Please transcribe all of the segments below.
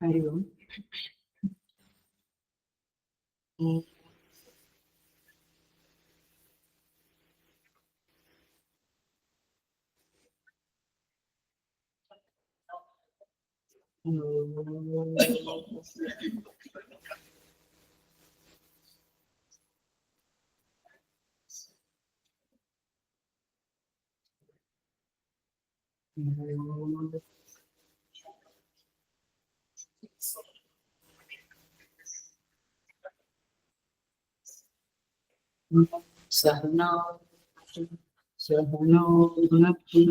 हरि ओम। सहनौ भुनक्तु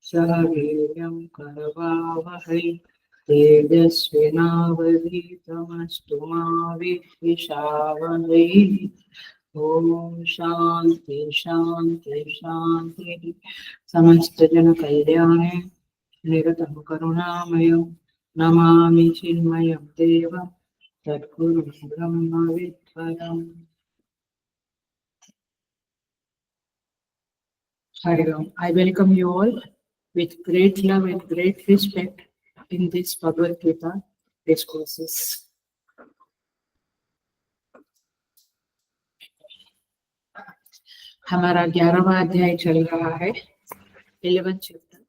सह वीर्यं करवावहै तेजस्विनावधीतमस्तु मा विद्विषावहै। ओम शांति शांति शांति। समस्त जन कल्याणे निरतं करुणामयं नमामि चिन्मयं देवं सद्गुरुं ब्रह्म विद्वरम्। Hari Om. I welcome you all with great love and great respect in this Bhagavad Gita discourses. हमारा 11वां अध्याय चल रहा है, 11th चैप्टर,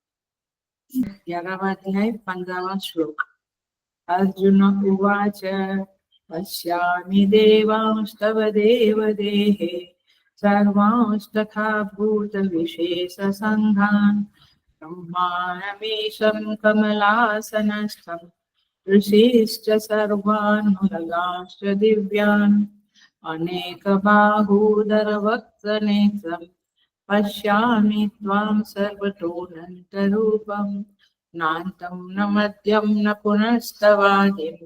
11वां अध्याय 15वां श्लोक। अर्जुन उवाच पश्यामि देवांस्तव देवदेहे सर्वांस्तथा भूतविशेषसङ्घान् ब्रह्माणमीशं कमलासनस्थं ऋषीश्च सर्वानुरगांश्च दिव्यान् अनेकबाहूदरवक्त्रनेत्रं पश्यामि त्वां सर्वतोऽनन्तरूपं नान्तं न मध्यं न पुनस्तवादिं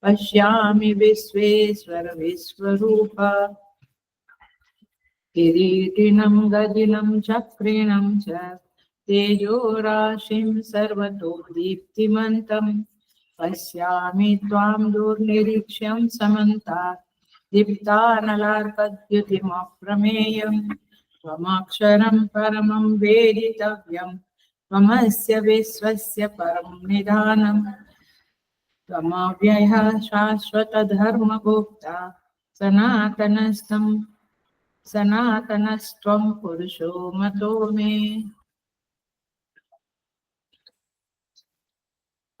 पश्यामि विश्वेश्वर विश्वरूप। किरीटिनं गदिनं चक्रिणं च तेजोराशिं सर्वतो दीप्तिमन्तं पश्यामि त्वां दुर्निरीक्ष्यं समन्तात् दीप्तानलार्कद्युतिमप्रमेयं त्वमक्षरं परमं वेदितव्यं त्वमस्य विश्वस्य परं निधानं त्वमव्ययः शाश्वतधर्मगुप्ता सनातनस्त्वं पुरुषो मतो मे।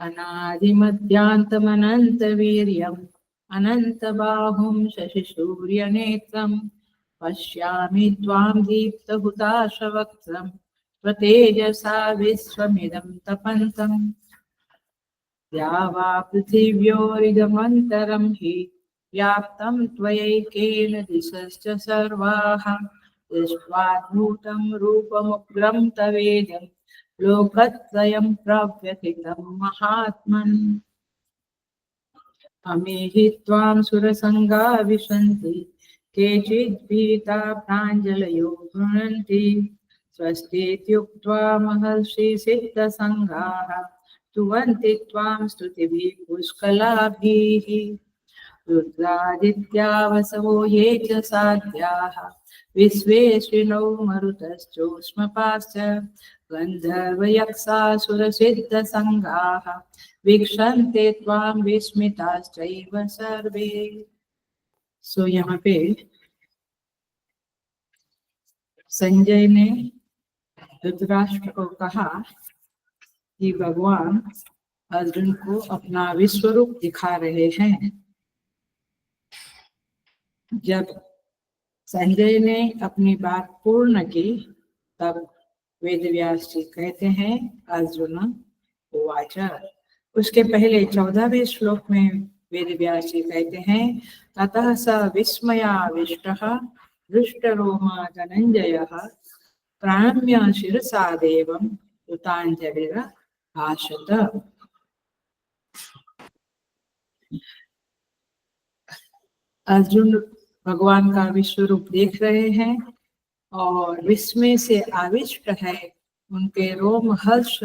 अनादिमध्यान्तमनन्तवीर्यम् अनन्तबाहुं शशिसूर्यनेत्रं पश्यामि त्वां दीप्तहुताशवक्त्रं स्वतेजसा विश्वमिदं तपन्तम् या वा पृथिव्योरिदमन्तरं हि व्याप्तं त्वयैकेन दिशश्च सर्वाः दृष्ट्वाद्भुतं रूपमुग्रं तवेदं लोकत्रयं प्रव्यथितं महात्मन्। अमीहि त्वां सुरसङ्गा विशन्ति केचिद्भीता प्राञ्जलयो गृह्णन्ति स्वस्तीत्युक्त्वा महर्षिसिद्धसङ्घाः स्तुवन्ति त्वां स्तुतिभिः पुष्कलाभिः। रुद्रादित्या वसवो ये च साध्याः विश्वेश्विनो मरुतश्चोष्मपाश्च गन्धर्वयक्षासुरसिद्धसङ्घाः वीक्षन्ते त्वां विस्मिताश्चैव सर्वे। सो यहाँ पे संजय ने धृतराष्ट्र को कहा कि भगवान अर्जुन को अपना विश्वरूप दिखा रहे हैं। जब संजय ने अपनी बात पूर्ण की तब वेदव्यास जी कहते हैं अर्जुन उवाच। उसके पहले 14वें श्लोक में वेदव्यास जी कहते हैं ततः स विस्मयाविष्टः दृष्टरोमा धनञ्जयः प्रणम्य शिरसा देवं कृताञ्जलिरभाषत। अर्जुन भगवान का विश्व रूप देख रहे हैं और विस्मय से आविष्ट है, उनके रोम हर्ष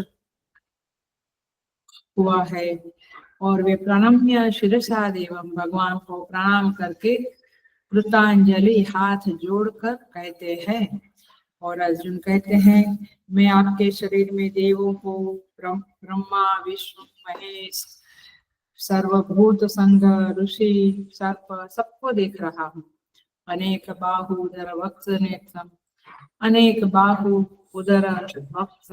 हुआ है और वे प्रणम्य शिरसा देवम भगवान को प्रणाम करके कृतांजलि हाथ जोड़कर कहते हैं। और अर्जुन कहते हैं मैं आपके शरीर में देवों को ब्रह्मा विष्णु महेश सर्वभूत संघ ऋषि सर्प सबको देख रहा हूँ। अनेक बाहु उदर वक्ष नेत्रम, अनेक बाहु उदर वक्ष,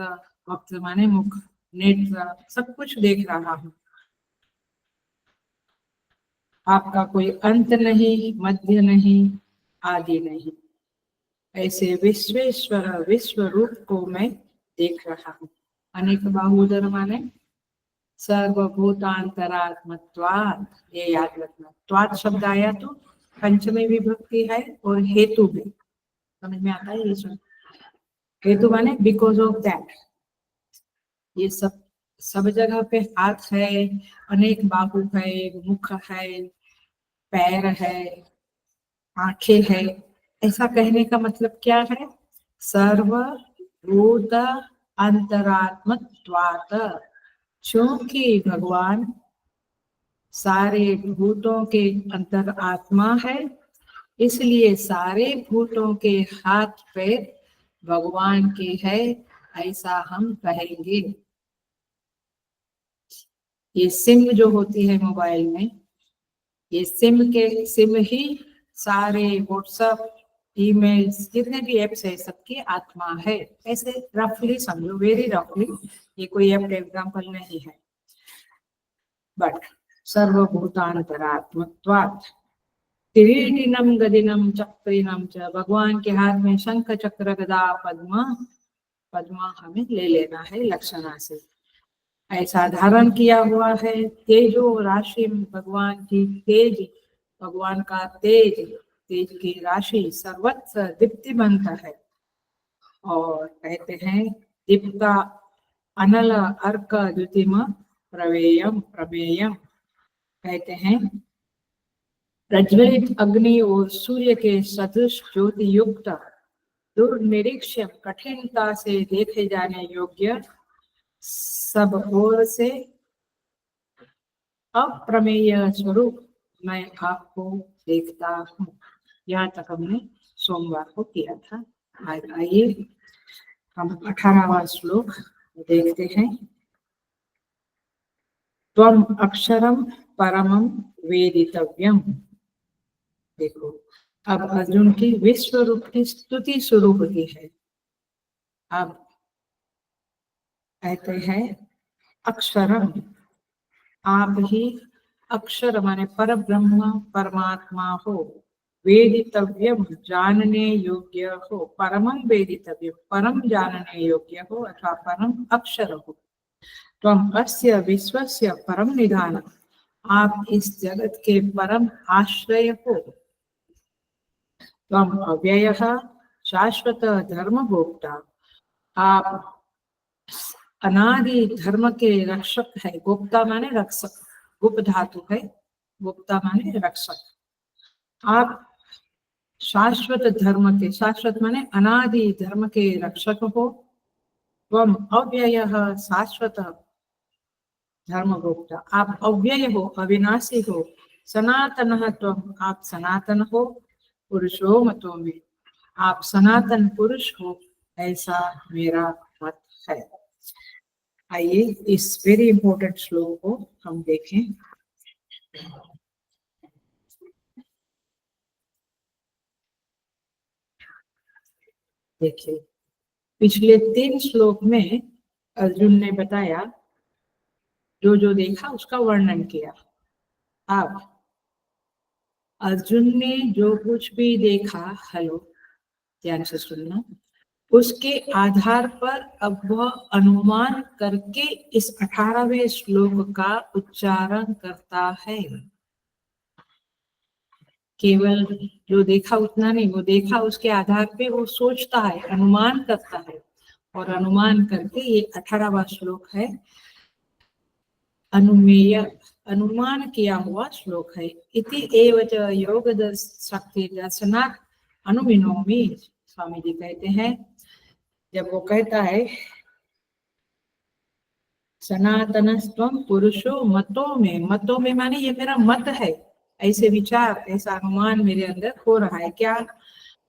वक्ष माने मुख, नेत्र, सब कुछ देख रहा हूँ। आपका कोई अंत नहीं, मध्य नहीं, आदि नहीं। ऐसे विश्वेश्वर विश्व रूप को मैं देख रहा हूँ। अनेक बाहुदर माने सर्वभूतांतरात्मत्वात्, ये याद रखना। त्वात् शब्द आया तो पंचमी विभक्ति है और हेतु भी समझ में आता है। ये सुन, हेतु माने बिकॉज ऑफ दैट। ये सब जगह पे हाथ है, अनेक बाहु है, मुख है, पैर है, आंखें है। ऐसा कहने का मतलब क्या है? सर्वभूत अंतरात्मत्वात्, क्योंकि भगवान सारे भूतों के अंतर आत्मा है, इसलिए सारे भूतों के हाथ पैर भगवान के है, ऐसा हम कहेंगे। ये सिम जो होती है मोबाइल में, ये सिम ही सारे व्हाट्सएप, ईमेल्स, जितने भी एप्स है सबकी आत्मा है। ऐसे रफली समझो, वेरी रफली, ये कोई एप्ट एग्जाम्पल नहीं है। बट सर्वभूतांतरात्मत्वात् किरीटिनम गदिनम चक्रिनम च, भगवान के हाथ में शंख चक्र गदा पद्म, पद्मा हमें ले लेना है लक्षणा से। ऐसा धारण किया हुआ है। तेजो राशि, भगवान की तेज, भगवान का तेज, तेज की राशि सर्वत्र दीप्तिमंत है। और कहते हैं दीप्ता अनल अर्क द्युतिम प्रवेयम प्रमेयम, कहते हैं प्रज्वलित अग्नि और सूर्य के सदृश ज्योति युक्त, दुर्निरीक्ष्य, कठिनता से देखे जाने योग्य, सब ओर से अप्रमेय स्वरूप मैं आपको देखता हूँ। यहाँ तक हमने सोमवार को किया था। आइए हम 18वां श्लोक देखते हैं। त्वम अक्षरम परमं वेदितव्यम। देखो, अब अर्जुन की विश्व रूप की स्तुति शुरू होती है। अब कहते हैं अक्षरम, आप ही अक्षर माने पर ब्रह्म परमात्मा हो, वेदितव्यम जानने योग्य हो, परमं वेदितव्यम परम जानने योग्य हो अथवा परम अक्षर हो। त्वम अस्य विश्वस्य परम निधान, आप इस जगत के परम आश्रय हो। त्वम अव्ययः शाश्वत धर्म भोक्ता, आप अनादि धर्म के रक्षक है। गुप्ता माने रक्षक, गुप्त धातु है, गुप्ता माने रक्षक। आप शाश्वत धर्म के, शाश्वत माने अनादि धर्म के रक्षक हो। त्वम अव्ययः शाश्वत धर्म भोक्ता, आप अव्यय हो, अविनाशी हो। सनातनः त्वम, आप सनातन हो। पुरुषो मतो में, आप सनातन पुरुष हो, ऐसा मेरा मत है। आइए इस वेरी इंपॉर्टेंट श्लोक को हम देखें। देखिए, पिछले 3 श्लोक में अर्जुन ने बताया, जो जो देखा उसका वर्णन किया। अब अर्जुन ने जो कुछ भी देखा, हेलो ध्यान से सुनना, उसके आधार पर अब वह अनुमान करके इस 18वें श्लोक का उच्चारण करता है। केवल जो देखा उतना नहीं, वो देखा उसके आधार पे वो सोचता है, अनुमान करता है, और अनुमान करके ये 18वां श्लोक है। अनुमेय, अनुमान किया हुआ श्लोक है। इति एव च योग शक्ति दर्शनात् अनुमिनोमि, स्वामी जी कहते हैं, जब वो कहता है सनातनस्त्वं पुरुषो मतो में, मतो में माने ये मेरा मत है, ऐसे विचार, ऐसा अनुमान मेरे अंदर हो रहा है। क्या?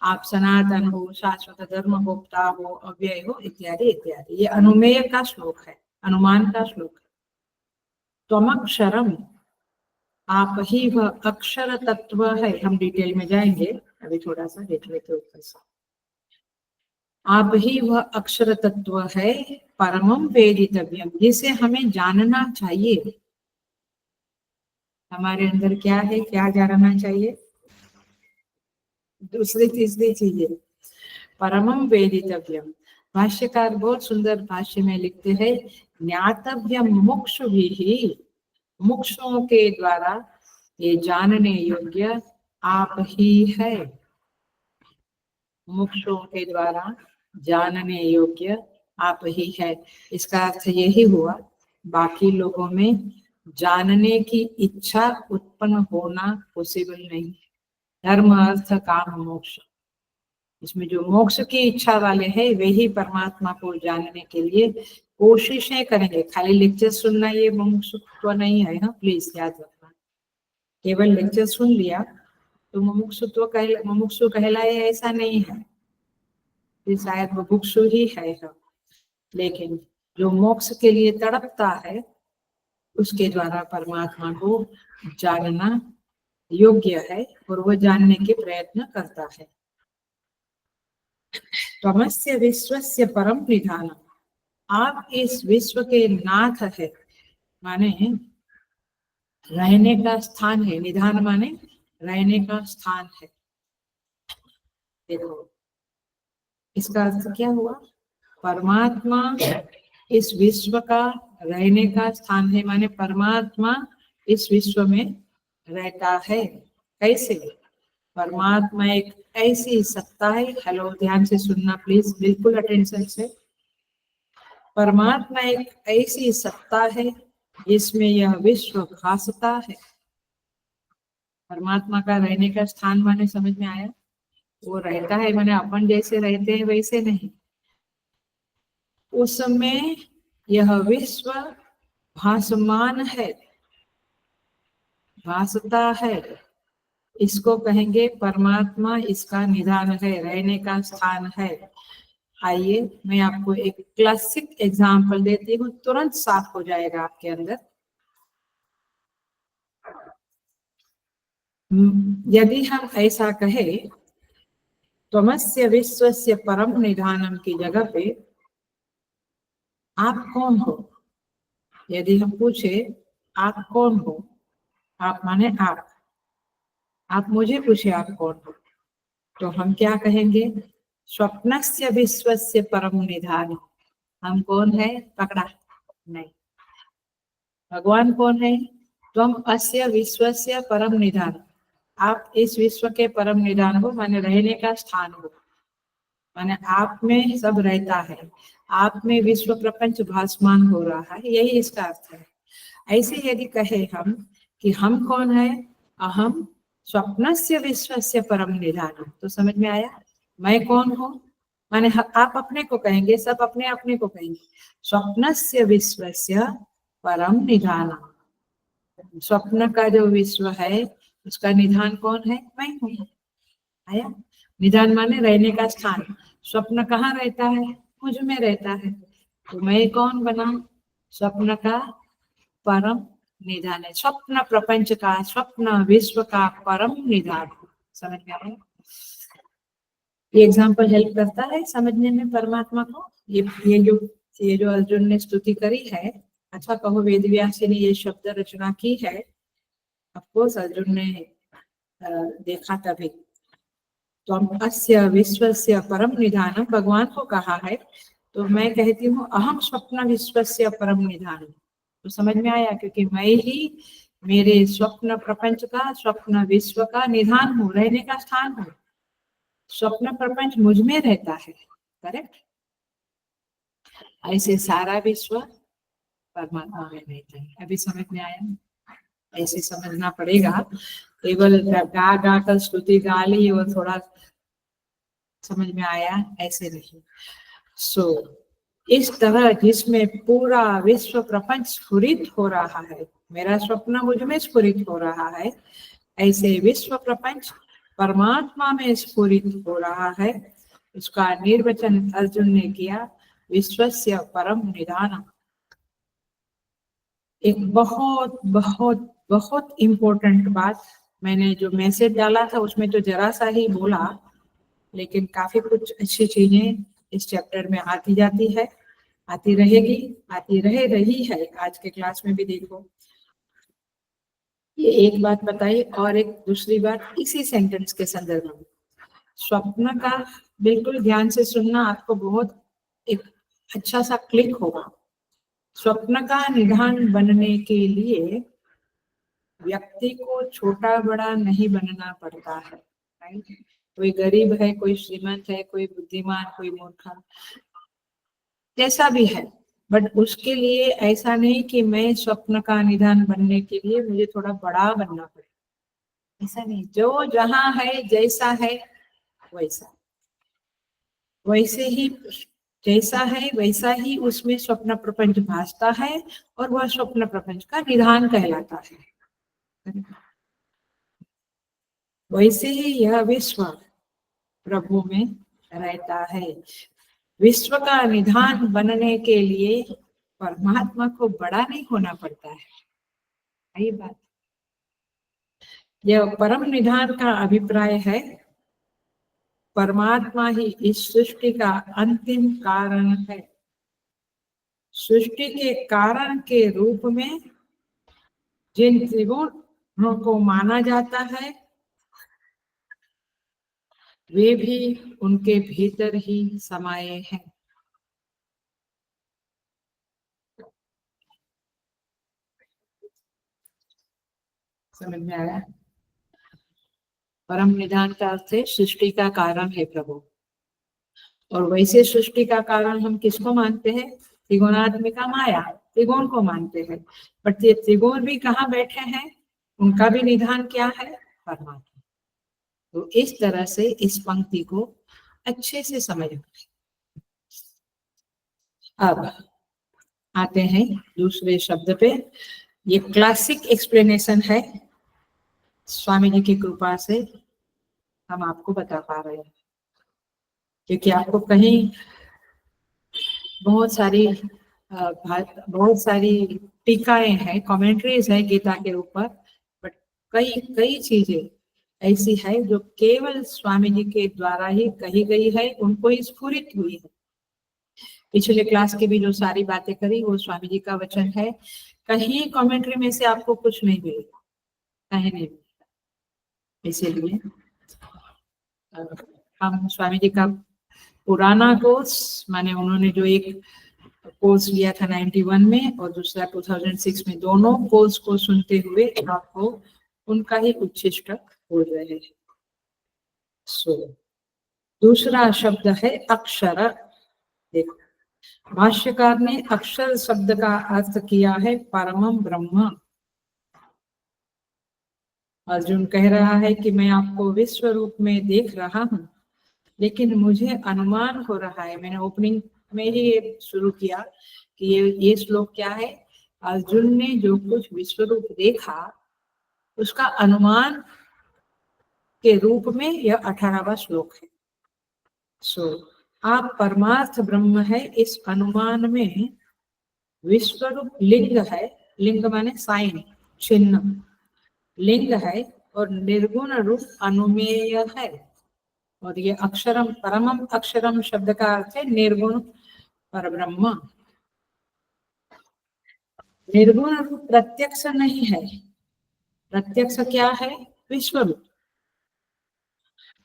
आप सनातन हो, शाश्वत धर्म भोक्ता हो, अव्यय हो, इत्यादि इत्यादि। ये अनुमेय का श्लोक है, अनुमान का श्लोक है। त्वमक्षरम, आप ही वह अक्षर तत्व है। हम डिटेल में जाएंगे, अभी थोड़ा सा देख लेते ऊपर से। आप ही वह अक्षर तत्व है परमम वेदितव्यम, जिसे हमें जानना चाहिए। हमारे अंदर क्या है, क्या जानना चाहिए? दूसरी तीसरी चीजें, परमम वेदितव्यम। भाष्यकार बहुत सुंदर भाष्य में लिखते हैं, ज्ञातव्यम मुमुक्षु ही, मुमुक्षुओं के द्वारा ये जानने योग्य आप ही है। मुमुक्षुओं के द्वारा जानने योग्य आप ही है। इसका अर्थ यही हुआ, बाकी लोगों में जानने की इच्छा उत्पन्न होना पॉसिबल नहीं। धर्म अर्थ काम मोक्ष, इसमें जो मोक्ष की इच्छा वाले हैं वही परमात्मा को जानने के लिए कोशिशें करेंगे। खाली लेक्चर सुनना ये मुमुक्षुत्व नहीं है। हाँ, प्लीज याद रखना, केवल लेक्चर सुन लिया तो मुमुक्षु कहलाए ऐसा नहीं है। ये शायद बुभुक्षु ही है सब। लेकिन जो मोक्ष के लिए तड़पता है उसके द्वारा परमात्मा को जानना योग्य है और वो जानने के प्रयत्न करता है। त्वमस्य विश्वस्य परम निधानम, आप इस विश्व के नाथ है, माने रहने का स्थान है। निधान माने रहने का स्थान है। देखो इसका अर्थ क्या हुआ, परमात्मा इस विश्व का रहने का स्थान है, माने परमात्मा इस विश्व में रहता है। कैसे? परमात्मा एक ऐसी सत्ता है, हेलो ध्यान से सुनना प्लीज, बिल्कुल अटेंशन से। परमात्मा एक ऐसी सत्ता है जिसमें यह विश्व भासता है। परमात्मा का रहने का स्थान माने समझ में आया? वो रहता है माने अपन जैसे रहते हैं वैसे नहीं, उसमें यह विश्व भासमान है, भासता है। इसको कहेंगे परमात्मा इसका निधान है, रहने का स्थान है। आइए मैं आपको एक क्लासिक एग्जाम्पल देती हूँ, तुरंत साफ हो जाएगा आपके अंदर। यदि हम ऐसा कहे त्वमस्य विश्वस्य परम निधानम की जगह पे आप कौन हो, यदि हम पूछे आप कौन हो, आप माने आप मुझे पूछे आप कौन हो, तो हम क्या कहेंगे? स्वप्नस्य विश्वस्य परम निधान। हम कौन है? पकड़ा नहीं। भगवान कौन है? त्वम अस्य विश्वस्य परम निधान, आप इस विश्व के परम निधान हो, माने रहने का स्थान हो, माने आप में सब रहता है, आप में विश्व प्रपंच भासमान हो रहा है, यही इसका अर्थ है। ऐसे यदि कहे हम कि हम कौन है, अहम स्वप्नस्य विश्वस्य परम निधान, तो समझ में आया मैं कौन हूँ? माने आप अपने को कहेंगे, सब अपने अपने को कहेंगे। स्वप्नस्य विश्वस्य परम निधान, स्वप्न का जो विश्व है उसका निधान कौन है? मैं हूँ। आया? निधान माने रहने का स्थान। स्वप्न कहाँ रहता है? मुझ में रहता है। तो मैं कौन बना? स्वप्न का परम निधान है, स्वप्न प्रपंच का, स्वप्न विश्व का परम निधान। समझ में आया? ये एग्जाम्पल हेल्प करता है समझने में परमात्मा को। ये जो अर्जुन ने स्तुति करी है, अच्छा कहो वेद व्यास ने ये शब्द रचना की है, अफकोर्स अर्जुन ने देखा तभी। तो हम अस्य विश्वस्य परम निधानम भगवान को कहा है, तो मैं कहती हूँ अहम स्वप्न विश्वस्य परम निधानम। तो समझ में आया, क्योंकि मैं ही मेरे स्वप्न प्रपंच का, स्वप्न विश्व का निधान हूँ, रहने का स्थान हूँ। स्वप्न प्रपंच मुझ में रहता है, करेक्ट? ऐसे सारा विश्व परमात्मा में रहता है। अभी समझ में आया? ऐसे समझना पड़ेगा, केवल गा गा कर स्तुति गा ली और थोड़ा समझ में आया ऐसे नहीं। इस तरह जिसमें पूरा विश्व प्रपंच स्फुरित हो रहा है, मेरा स्वप्न मुझ में स्फुरित हो रहा है, ऐसे विश्व प्रपंच परमात्मा में स्फुरित हो रहा है। उसका निर्वचन अर्जुन ने किया, विश्वस्य परम निधान। एक बहुत बहुत बहुत इम्पोर्टेंट बात, मैंने जो मैसेज डाला था उसमें तो जरा सा ही बोला, लेकिन काफी कुछ अच्छी चीजें इस चैप्टर में आती जाती है, आती रहेगी, आती रही है। आज के क्लास में भी देखो, ये एक बात बताई और एक दूसरी बात इसी सेंटेंस के संदर्भ में। स्वप्न का बिल्कुल ध्यान से सुनना, आपको बहुत एक अच्छा सा क्लिक होगा। स्वप्न का निधान बनने के लिए व्यक्ति को छोटा बड़ा नहीं बनना पड़ता है, राइट? कोई गरीब है, कोई श्रीमंत है, कोई बुद्धिमान, कोई मूर्ख, जैसा भी है, बट उसके लिए ऐसा नहीं कि मैं स्वप्न का निधान बनने के लिए मुझे थोड़ा बड़ा बनना पड़े, ऐसा नहीं। जो जहाँ है, जैसा है वैसा, वैसे ही, जैसा है वैसा ही उसमें स्वप्न प्रपंच भासता है, और वह स्वप्न प्रपंच का निधान कहलाता है। वैसे ही यह विश्व प्रभु में रहता है। विश्व का निधान बनने के लिए परमात्मा को बड़ा नहीं होना पड़ता है, ये बात। यह परम निधान का अभिप्राय है। परमात्मा ही इस सृष्टि का अंतिम कारण है। सृष्टि के कारण के रूप में जिन त्रिगुणों को माना जाता है, वे भी उनके भीतर ही समाये हैं। समझ में आया? परम निधान का अर्थ है सृष्टि का कारण है प्रभु। और वैसे सृष्टि का कारण हम किसको मानते हैं? त्रिगुणात्मिका माया, त्रिगुण को मानते हैं। बट ये त्रिगुण भी कहाँ बैठे हैं? उनका भी निधान क्या है? परमात्मा। तो इस तरह से इस पंक्ति को अच्छे से समझना। अब आते हैं दूसरे शब्द पे। ये क्लासिक एक्सप्लेनेशन है, स्वामी जी की कृपा से हम आपको बता पा रहे हैं, क्योंकि आपको कहीं बहुत सारी टीकाएं हैं, कमेंट्रीज है गीता के ऊपर, बट कई कई चीजें ऐसी है जो केवल स्वामी जी के द्वारा ही कही गई है, उनको ही स्फुरित हुई है। पिछले क्लास की भी जो सारी बातें करी वो स्वामी जी का वचन है, कहीं कमेंट्री में से आपको कुछ नहीं मिलेगा, कहीं नहीं मिलेगा। इसीलिए हम स्वामी जी का पुराना कोर्स, माने उन्होंने जो एक कोर्स लिया था 91 में और दूसरा 2006 में, दोनों कोर्स को सुनते हुए आपको उनका ही उच्छिष्ट हो रहे हैं। सो दूसरा शब्द है अक्षर। देखो, भाष्यकार ने अक्षर शब्द का अर्थ किया है परमम ब्रह्म। अर्जुन कह रहा है कि मैं आपको विश्व रूप में देख रहा हूँ, लेकिन मुझे अनुमान हो रहा है। मैंने ओपनिंग में ही ये शुरू किया कि ये श्लोक क्या है? अर्जुन ने जो कुछ विश्व रूप देखा उसका अनुमान के रूप में यह 18वां श्लोक है। सो आप परमार्थ ब्रह्म है, इस अनुमान में विश्वरूप लिंग है। लिंग माने साइन, चिन्ह, लिंग है, और निर्गुण रूप अनुमेय है। और ये अक्षरम, परमम अक्षरम शब्द का अर्थ है निर्गुण परब्रह्म। निर्गुण रूप प्रत्यक्ष नहीं है। प्रत्यक्ष क्या है? विश्वरूप।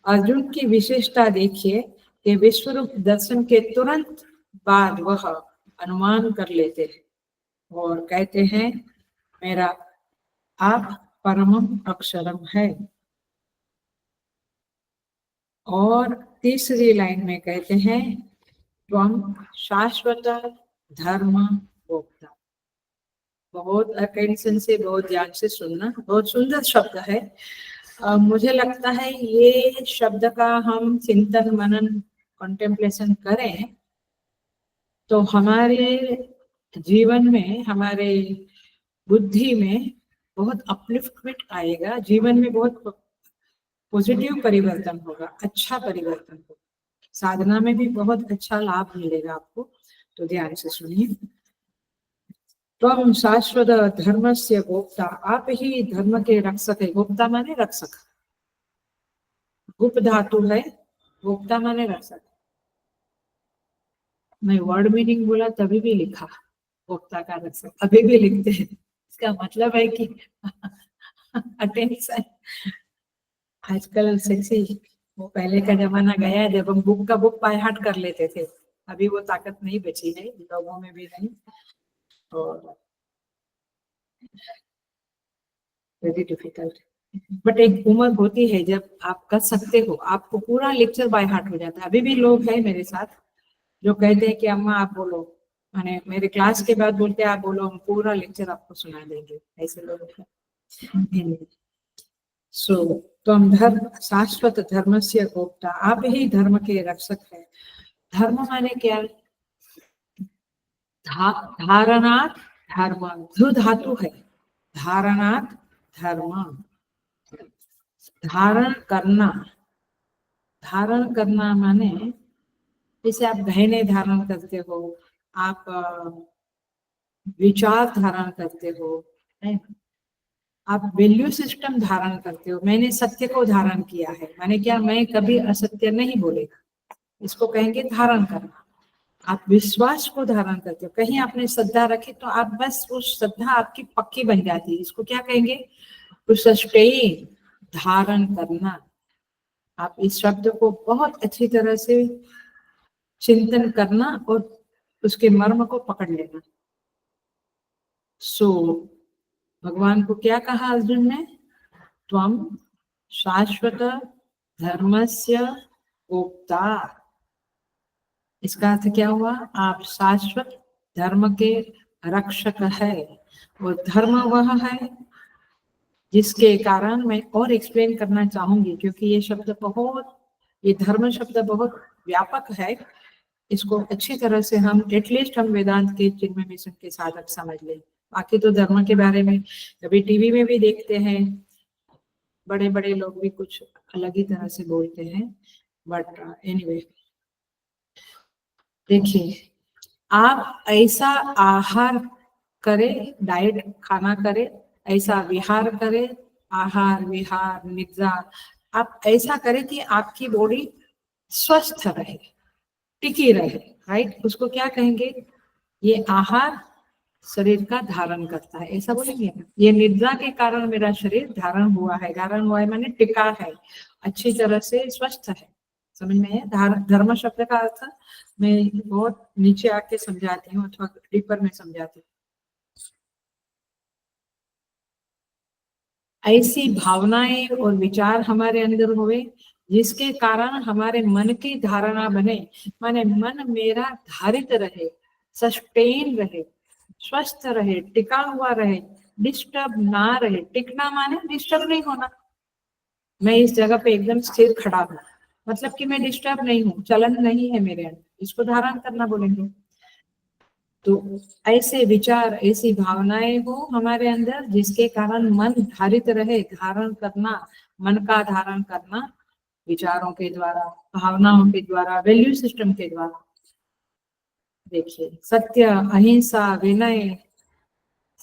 अर्जुन की विशेषता देखिए कि विश्वरूप दर्शन के तुरंत बाद वह अनुमान कर लेते हैं और कहते हैं मेरा आप परमम अक्षरम है। और तीसरी लाइन में कहते हैं त्वम शाश्वत धर्म भोक्ता। बहुत अटेंशन से, बहुत ध्यान से सुनना, बहुत सुंदर शब्द है। मुझे लगता है ये शब्द का हम चिंतन मनन कंटेम्पलेशन करें तो हमारे जीवन में, हमारे बुद्धि में बहुत अपलिफ्टमेंट आएगा, जीवन में बहुत पॉजिटिव परिवर्तन होगा, अच्छा परिवर्तन होगा, साधना में भी बहुत अच्छा लाभ मिलेगा आपको। तो ध्यान से सुनिए। त्वं शाश्वत धर्मस्य गोप्ता, आप ही धर्म के रक्षक है। गोप्ता माने रक्षक, गुप धातु है, गोप्ता माने रक्षक। मैं वर्ड मीनिंग बोला तभी भी लिखा गोप्ता का रक्षक, अभी भी लिखते हैं। इसका मतलब है कि अटेंशन आजकल सेक्सी, वो पहले का जमाना गया है जब हम बुक का बुक बाय हार्ट कर लेते थे। अभी वो ताकत नहीं बची है लोगों में भी नहीं, और वेरी डिफिकल्ट। बट एक उम्र होती है जब आप कर सकते हो, आपको पूरा लेक्चर बाय हार्ट हो जाता है। अभी भी लोग हैं मेरे साथ जो कहते हैं कि अम्मा आप बोलो, माने मेरे क्लास के बाद बोलते हैं आप बोलो, हम पूरा लेक्चर आपको सुना देंगे, ऐसे लोग हैं। सो त्वं धर्म शाश्वत धर्मस्य गोप्ता, आप ही धर्म के रक्षक है। धर्म माने क्या? धारणात् धर्म, धु धातु है, धारणात् धर्म, धारण करना। धारण करना माने जैसे आप गहने धारण करते हो, आप विचार धारण करते हो, आप वैल्यू सिस्टम धारण करते हो। मैंने सत्य को धारण किया है, माने क्या? मैं कभी असत्य नहीं बोलेगा, इसको कहेंगे धारण करना। आप विश्वास को धारण करते हो, कहीं आपने श्रद्धा रखी तो आप बस उस श्रद्धा आपकी पक्की बन जाती है, इसको क्या कहेंगे? टू सस्टेन, धारण करना। आप इस शब्द को बहुत अच्छी तरह से चिंतन करना और उसके मर्म को पकड़ लेना। सो भगवान को क्या कहा अर्जुन ने? त्वं शाश्वत धर्मस्य गोप्ता। इसका अर्थ क्या हुआ? आप शाश्वत धर्म के रक्षक है। और धर्म वह है जिसके कारण, मैं और एक्सप्लेन करना चाहूंगी क्योंकि ये शब्द बहुत, ये धर्म शब्द बहुत व्यापक है। इसको अच्छी तरह से हम एटलीस्ट हम वेदांत के चिन्मय मिशन के साधक समझ लें। बाकी तो धर्म के बारे में कभी टीवी में भी देखते हैं, बड़े बड़े लोग भी कुछ अलग ही तरह से बोलते हैं। बट एनीवे, देखिए, आप ऐसा आहार करें, डाइट खाना करें, ऐसा विहार करें, आहार विहार निद्रा, आप ऐसा करें कि आपकी बॉडी स्वस्थ रहे, टिकी रहे, राइट? उसको क्या कहेंगे? ये आहार शरीर का धारण करता है, ऐसा बोलेंगे ना। ये निद्रा के कारण मेरा शरीर धारण हुआ है, धारण हुआ है माने टिका है, अच्छी तरह से स्वस्थ है। समझ में है? धर्म शब्द का अर्थ मैं बहुत नीचे आके समझाती हूँ अथवा डीपर में समझाती हूँ। ऐसी भावनाएं और विचार हमारे अंदर हुए जिसके कारण हमारे मन की धारणा बने, माने मन मेरा धारित रहे, सस्टेन रहे, स्वस्थ रहे, टिका हुआ रहे, डिस्टर्ब ना रहे। टिकना माने डिस्टर्ब नहीं होना, मैं इस जगह पे एकदम स्थिर खड़ा हूँ, मतलब कि मैं डिस्टर्ब नहीं हूँ, चलन नहीं है मेरे अंदर, इसको धारण करना बोलेंगे। तो ऐसे विचार, ऐसी भावनाएं हो हमारे अंदर जिसके कारण मन धारित रहे, धारण करना, मन का धारण करना विचारों के द्वारा, भावनाओं के द्वारा, वैल्यू सिस्टम के द्वारा। देखिए, सत्य, अहिंसा, विनय,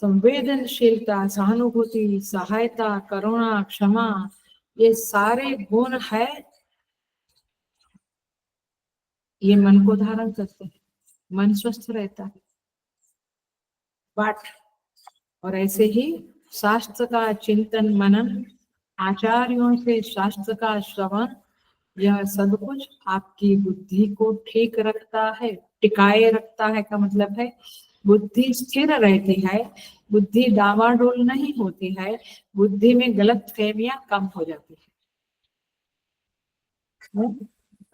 संवेदनशीलता, सहानुभूति, सहायता, करुणा, क्षमा, ये सारे गुण है, ये मन को धारण करते हैं, मन स्वस्थ रहता है। बट और ऐसे ही शास्त्र का चिंतन मनन, आचार्यों से शास्त्र का श्रवण, यह सब कुछ आपकी बुद्धि को ठीक रखता है, टिकाए रखता है का मतलब है बुद्धि स्थिर रहती है, बुद्धि डावाडोल नहीं होती है, बुद्धि में गलत फहमियां कम हो जाती है।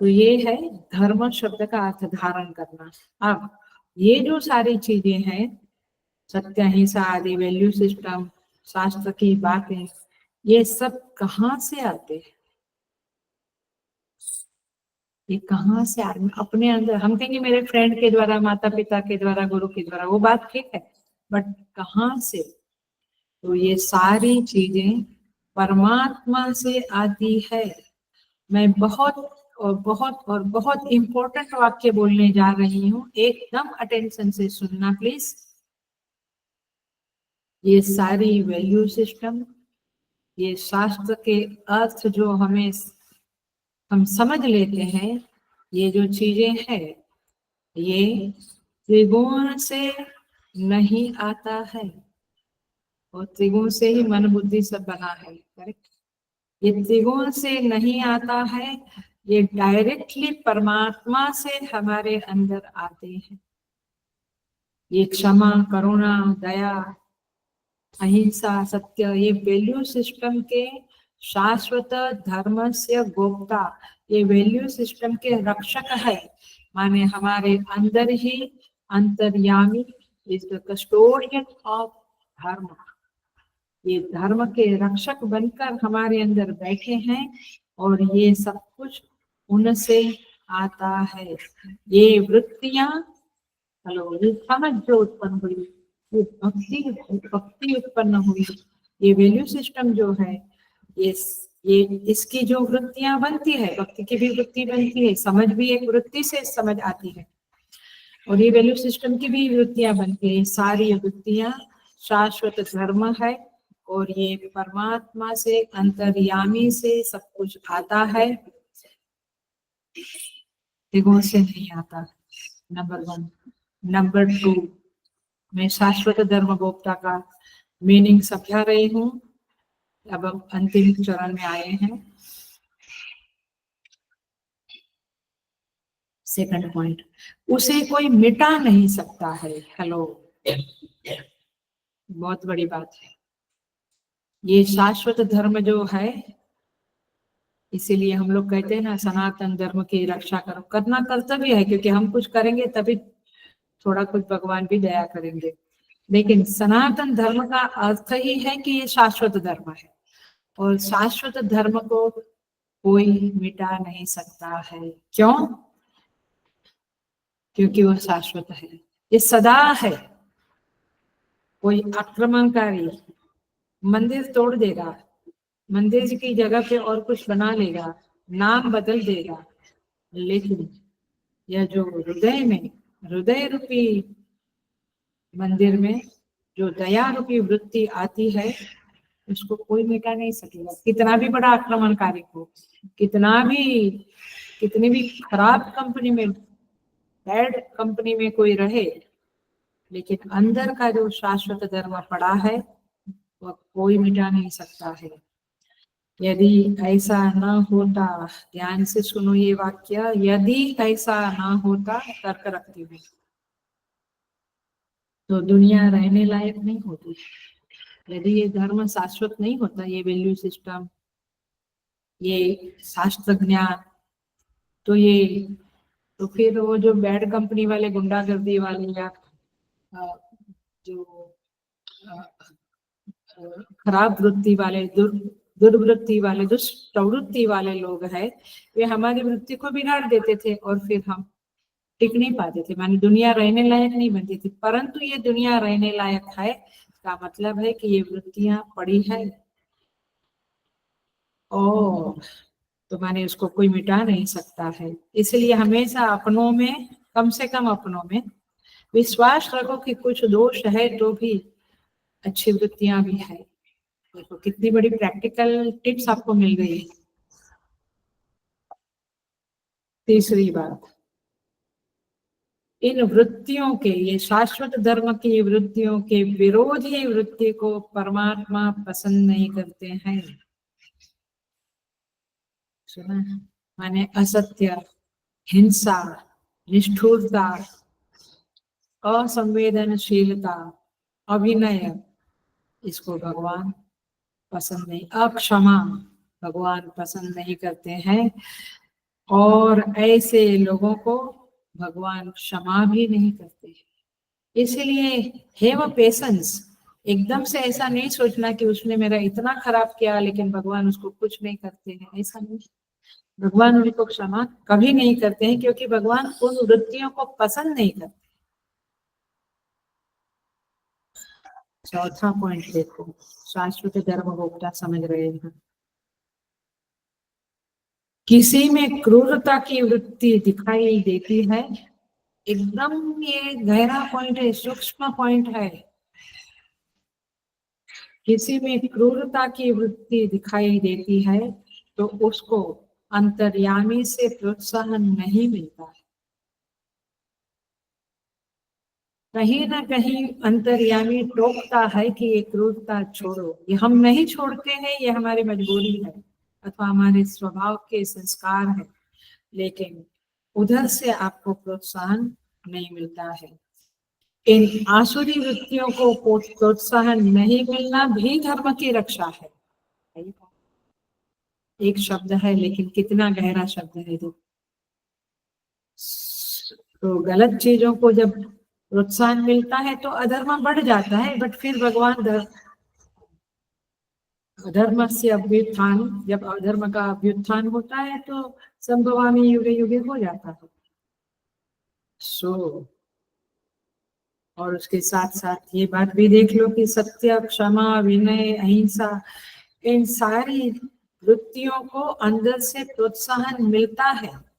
तो ये है धर्म शब्द का अर्थ, धारण करना। अब ये जो सारी चीजें हैं, सत्य, अहिंसा आदि वैल्यू सिस्टम, शास्त्र की बातें, ये सब कहाँ से आते हैं? ये कहाँ से आ, अपने अंदर हम कहेंगे मेरे फ्रेंड के द्वारा, माता पिता के द्वारा, गुरु के द्वारा, वो बात ठीक है, बट कहाँ से? तो ये सारी चीजें परमात्मा से आती है। मैं बहुत और बहुत और बहुत इंपॉर्टेंट वाक्य बोलने जा रही हूँ, एकदम अटेंशन से सुनना प्लीज। ये सारी वैल्यू सिस्टम, ये शास्त्र के अर्थ जो हम समझ लेते हैं, ये जो चीजें हैं, ये त्रिगुण से नहीं आता है, और त्रिगुण से ही मन बुद्धि सब बना है। करेक्ट? ये त्रिगुण से नहीं आता है, ये डायरेक्टली परमात्मा से हमारे अंदर आते हैं। ये क्षमा, करुणा, दया, अहिंसा, सत्य, ये वैल्यू सिस्टम के शाश्वत धर्म से गोप्ता, ये वैल्यू सिस्टम के रक्षक है। माने हमारे अंदर ही अंतर्यामी, इज द कस्टोडियन ऑफ धर्म। ये धर्म के रक्षक बनकर हमारे अंदर बैठे हैं, और ये सब कुछ उनसे आता है। ये वृत्तियां, हेलो, ये समझ जो उत्पन्न हुई, ये भक्ति उत्पन्न हुई, ये वैल्यू सिस्टम जो है, ये इसकी जो वृत्तियां बनती है, भक्ति की भी वृत्ति बनती है, समझ भी एक वृत्ति से समझ आती है, और ये वैल्यू सिस्टम की भी वृत्तियां बनती है। सारी वृत्तियां शाश्वत धर्म है, और ये परमात्मा से, अंतर्यामी से सब कुछ आता है, त्रिगुण से नहीं आता। नंबर 1। नंबर 2, मैं शाश्वत धर्म गोप्ता का मीनिंग समझा रही हूँ। अब हम अंतिम चरण में आए हैं। सेकंड पॉइंट, उसे कोई मिटा नहीं सकता है। हेलो, बहुत बड़ी बात है। ये शाश्वत धर्म जो है, इसीलिए हम लोग कहते हैं ना, सनातन धर्म की रक्षा करो। करना कर्तव्य है, क्योंकि हम कुछ करेंगे तभी थोड़ा कुछ भगवान भी दया करेंगे। लेकिन सनातन धर्म का अर्थ ही है कि ये शाश्वत धर्म है, और शाश्वत धर्म को कोई मिटा नहीं सकता है। क्यों? क्योंकि वह शाश्वत है, ये सदा है। कोई आक्रमणकारी मंदिर तोड़ देगा, मंदिर की जगह पे और कुछ बना लेगा, नाम बदल देगा, लेकिन यह जो हृदय में, हृदय रूपी मंदिर में जो दया रूपी वृत्ति आती है, उसको कोई मिटा नहीं सकेगा। कितना भी बड़ा आक्रमणकारी हो, कितनी भी खराब कंपनी में, बैड कंपनी में कोई रहे, लेकिन अंदर का जो शाश्वत धर्म पड़ा है, वह कोई मिटा नहीं सकता है। यदि ऐसा न होता, ध्यान से सुनो ये वाक्य, यदि ऐसा न होता, तर्क रखती हूँ, तो दुनिया रहने लायक नहीं होती। यदि ये धर्म शाश्वत नहीं होता, ये वैल्यू सिस्टम, ये शास्त्र ज्ञान, तो फिर वो जो बैड कंपनी वाले, गुंडागर्दी वाले, या जो खराब वृत्ति वाले, दुर्वृत्ति वाले, दुष्प्रवृत्ति वाले लोग हैं, वे हमारी वृत्ति को बिगाड़ देते थे, और फिर हम टिक नहीं पाते थे, मानी दुनिया रहने लायक नहीं बनती थी। परंतु ये दुनिया रहने लायक है, इसका मतलब है कि ये वृत्तियां पड़ी है, और तो माने उसको कोई मिटा नहीं सकता है। इसलिए हमेशा अपनों में, कम से कम अपनों में विश्वास रखो कि कुछ दोष है तो भी अच्छी वृत्तियां भी है। देखो कितनी बड़ी प्रैक्टिकल टिप्स आपको मिल गई है। तीसरी बात, इन वृत्तियों के, ये शाश्वत धर्म की वृत्तियों के विरोधी वृत्ति को परमात्मा पसंद नहीं करते हैं। सुना? माने असत्य, हिंसा, निष्ठुरता, असंवेदनशीलता, अभिनय, इसको भगवान पसंद नहीं, अक्षमा भगवान पसंद नहीं करते हैं, और ऐसे लोगों को भगवान क्षमा भी नहीं करते। इसलिए हैव पेशेंस। एकदम से ऐसा नहीं सोचना कि उसने मेरा इतना खराब किया लेकिन भगवान उसको कुछ नहीं करते हैं, ऐसा नहीं। भगवान उनको क्षमा कभी नहीं करते हैं, क्योंकि भगवान उन वृत्तियों को पसंद नहीं करते। चौथा पॉइंट देखो, शाश्वत धर्म गोप्ता समझ रहे हैं। किसी में क्रूरता की वृत्ति दिखाई देती है, एकदम ये गहरा पॉइंट है, सूक्ष्म पॉइंट है। किसी में क्रूरता की वृत्ति दिखाई देती है तो उसको अंतर्यामी से प्रोत्साहन नहीं मिलता है। कहीं ना कहीं अंतर्यामी टोकता है कि ये क्रूरता छोड़ो, ये हम नहीं छोड़ते हैं, ये हमारी मजबूरी है अथवा हमारे स्वभाव के संस्कार है, लेकिन उधर से आपको प्रोत्साहन नहीं मिलता है। इन आसुरी वृत्तियों को प्रोत्साहन नहीं मिलना भी धर्म की रक्षा है। एक शब्द है लेकिन कितना गहरा शब्द है। तो गलत चीजों को जब प्रोत्साहन मिलता है तो अधर्म बढ़ जाता है, बट फिर भगवान अधर्म से अभ्युत्थान, जब अधर्म का अभ्युत्थान होता है तो संभवामी युगे युगे हो जाता है। सो और उसके साथ साथ ये बात भी देख लो कि सत्य, क्षमा, विनय, अहिंसा, इन सारी वृत्तियों को अंदर से प्रोत्साहन मिलता है।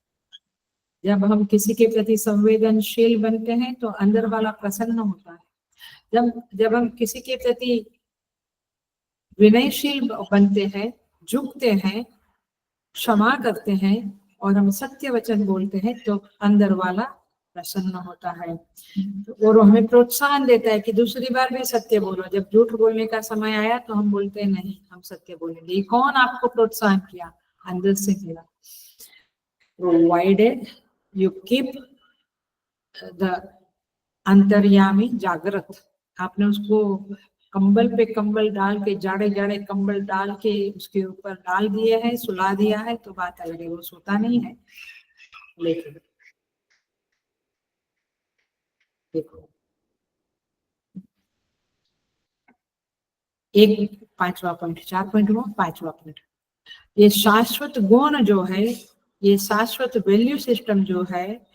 जब हम किसी के प्रति संवेदनशील बनते हैं तो अंदर वाला प्रसन्न होता है। जब हम किसी के प्रति विनयशील बनते हैं, झुकते हैं, क्षमा करते हैं और हम सत्य वचन बोलते हैं तो अंदर वाला प्रसन्न होता है और हमें प्रोत्साहन देता है कि दूसरी बार भी सत्य बोलो। जब झूठ बोलने का समय आया तो हम बोलते नहीं, हम सत्य बोलेंगे। ये कौन आपको प्रोत्साहन किया? अंदर से मिला। प्रोवाइडेड यू कीप द अंतर्यामी जागृत। आपने उसको कंबल पे कंबल डाल के, जाड़े जाड़े कंबल डाल के उसके ऊपर डाल दिए हैं, सुला दिया है तो बात अलग है, वो सोता नहीं है। लेकिन देखो, एक 5वां पॉइंट, 4 पॉइंट हुआ, 5वां पॉइंट, ये शाश्वत गुण जो है, ये शाश्वत वैल्यू सिस्टम जो है,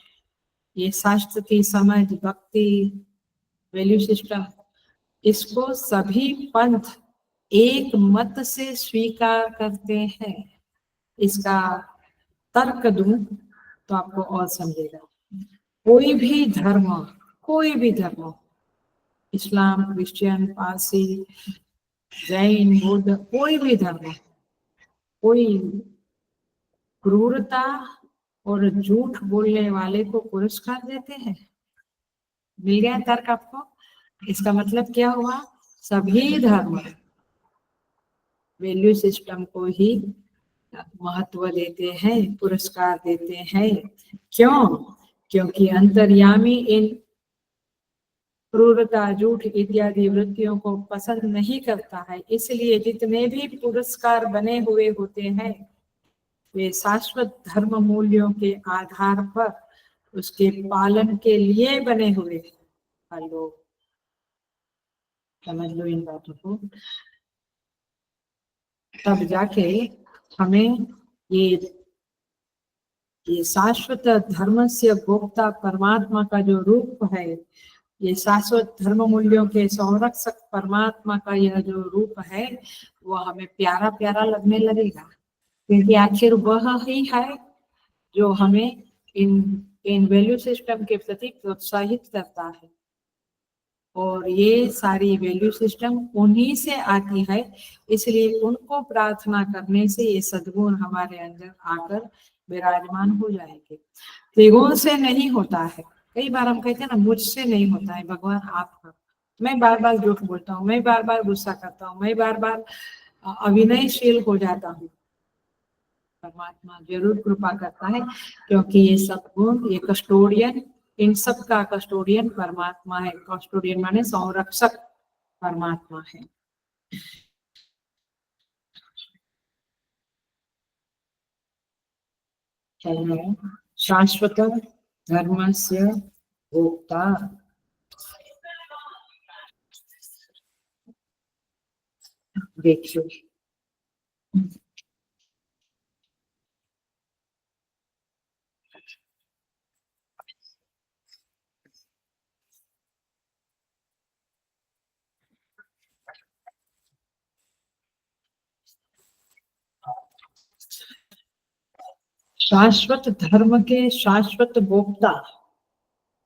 ये शास्त्र की समझ, भक्ति, वैल्यू सिस्टम, इसको सभी पंथ एक मत से स्वीकार करते हैं। इसका तर्क दूं तो आपको और समझेगा। कोई भी धर्म, इस्लाम, क्रिश्चियन, पारसी, जैन, बुद्ध, कोई भी धर्म, कोई क्रूरता और झूठ बोलने वाले को पुरस्कार देते हैं? मिल गया तर्क आपको? इसका मतलब क्या हुआ? सभी धर्म वैल्यू सिस्टम को ही महत्व देते हैं, पुरस्कार देते हैं। क्यों? क्योंकि अंतर्यामी इन क्रूरता, झूठ इत्यादि वृत्तियों को पसंद नहीं करता है। इसलिए जितने भी पुरस्कार बने हुए होते हैं वे शाश्वत धर्म मूल्यों के आधार पर उसके पालन के लिए बने हुए हैं। हेलो, समझ लो इन बातों को, तब जाके हमें ये शाश्वत धर्म से भोक्ता परमात्मा का जो रूप है, ये शाश्वत धर्म मूल्यों के संरक्षक परमात्मा का यह जो रूप है, वो हमें प्यारा प्यारा लगने लगेगा। क्योंकि आखिर वह ही है जो हमें इन वैल्यू सिस्टम के प्रति प्रोत्साहित करता है। और ये सारी वैल्यू सिस्टम उन्हीं से आती है, इसलिए उनको प्रार्थना करने से ये सद्गुण हमारे अंदर आकर विराजमान हो जाएंगे। त्रिगुण से नहीं होता है। कई बार हम कहते हैं ना, मुझसे नहीं होता है भगवान, आप, मैं बार बार झूठ बोलता हूँ, मैं बार बार गुस्सा करता हूँ, मैं बार बार अविनयशील हो जाता हूँ। परमात्मा जरूर कृपा करता है, क्योंकि ये सब गुण, ये कस्टोडियन, इन सब का कस्टोडियन परमात्मा है। कस्टोडियन माने संरक्षक परमात्मा है। शाश्वत धर्म से भोक्ता, देखिए शाश्वत धर्म के शाश्वत भोक्ता,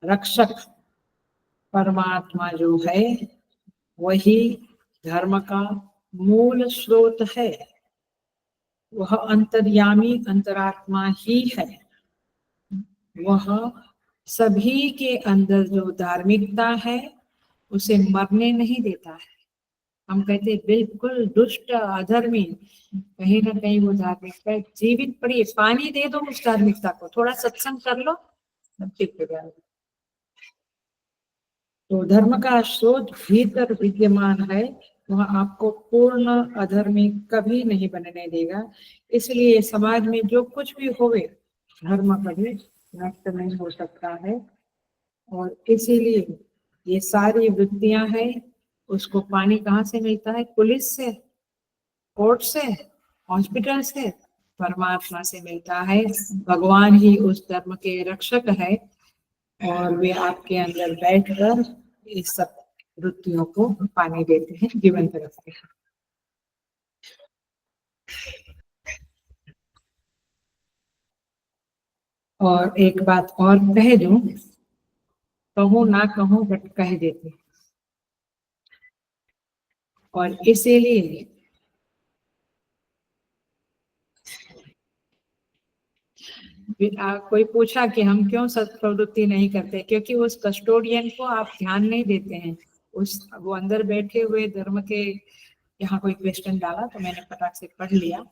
रक्षक परमात्मा जो है, वही धर्म का मूल स्रोत है, वह अंतर्यामी अंतरात्मा ही है। वह सभी के अंदर जो धार्मिकता है उसे मरने नहीं देता है। हम कहते बिल्कुल दुष्ट अधर्मी, कहीं ना कहीं वो धार्मिकता जीवित पड़ी है। पानी दे दो उस धार्मिकता को, थोड़ा सत्संग कर लो, सब ठीक हो जाएगा। तो धर्म का स्रोत भीतर विद्यमान है, वह आपको पूर्ण अधर्मी कभी नहीं बनने देगा। इसलिए समाज में जो कुछ भी होवे, धर्म कभी नष्ट नहीं हो सकता है। और इसीलिए ये सारी वृत्तियां हैं, उसको पानी कहाँ से मिलता है? पुलिस से, कोर्ट से, हॉस्पिटल से, परमात्मा से मिलता है। भगवान ही उस धर्म के रक्षक है और वे आपके अंदर बैठकर इस सब वृत्तियों को पानी देते हैं, जीवंत रखते हैं। और एक बात और कह दूं, कहूं ना कहूं बट कह देते, और इसीलिए कोई पूछा कि हम क्यों सत्प्रवृत्ति नहीं करते, क्योंकि उस कस्टोडियन को आप ध्यान नहीं देते हैं। वो अंदर बैठे हुए धर्म के, यहाँ कोई क्वेश्चन डाला तो मैंने फटाक से पढ़ लिया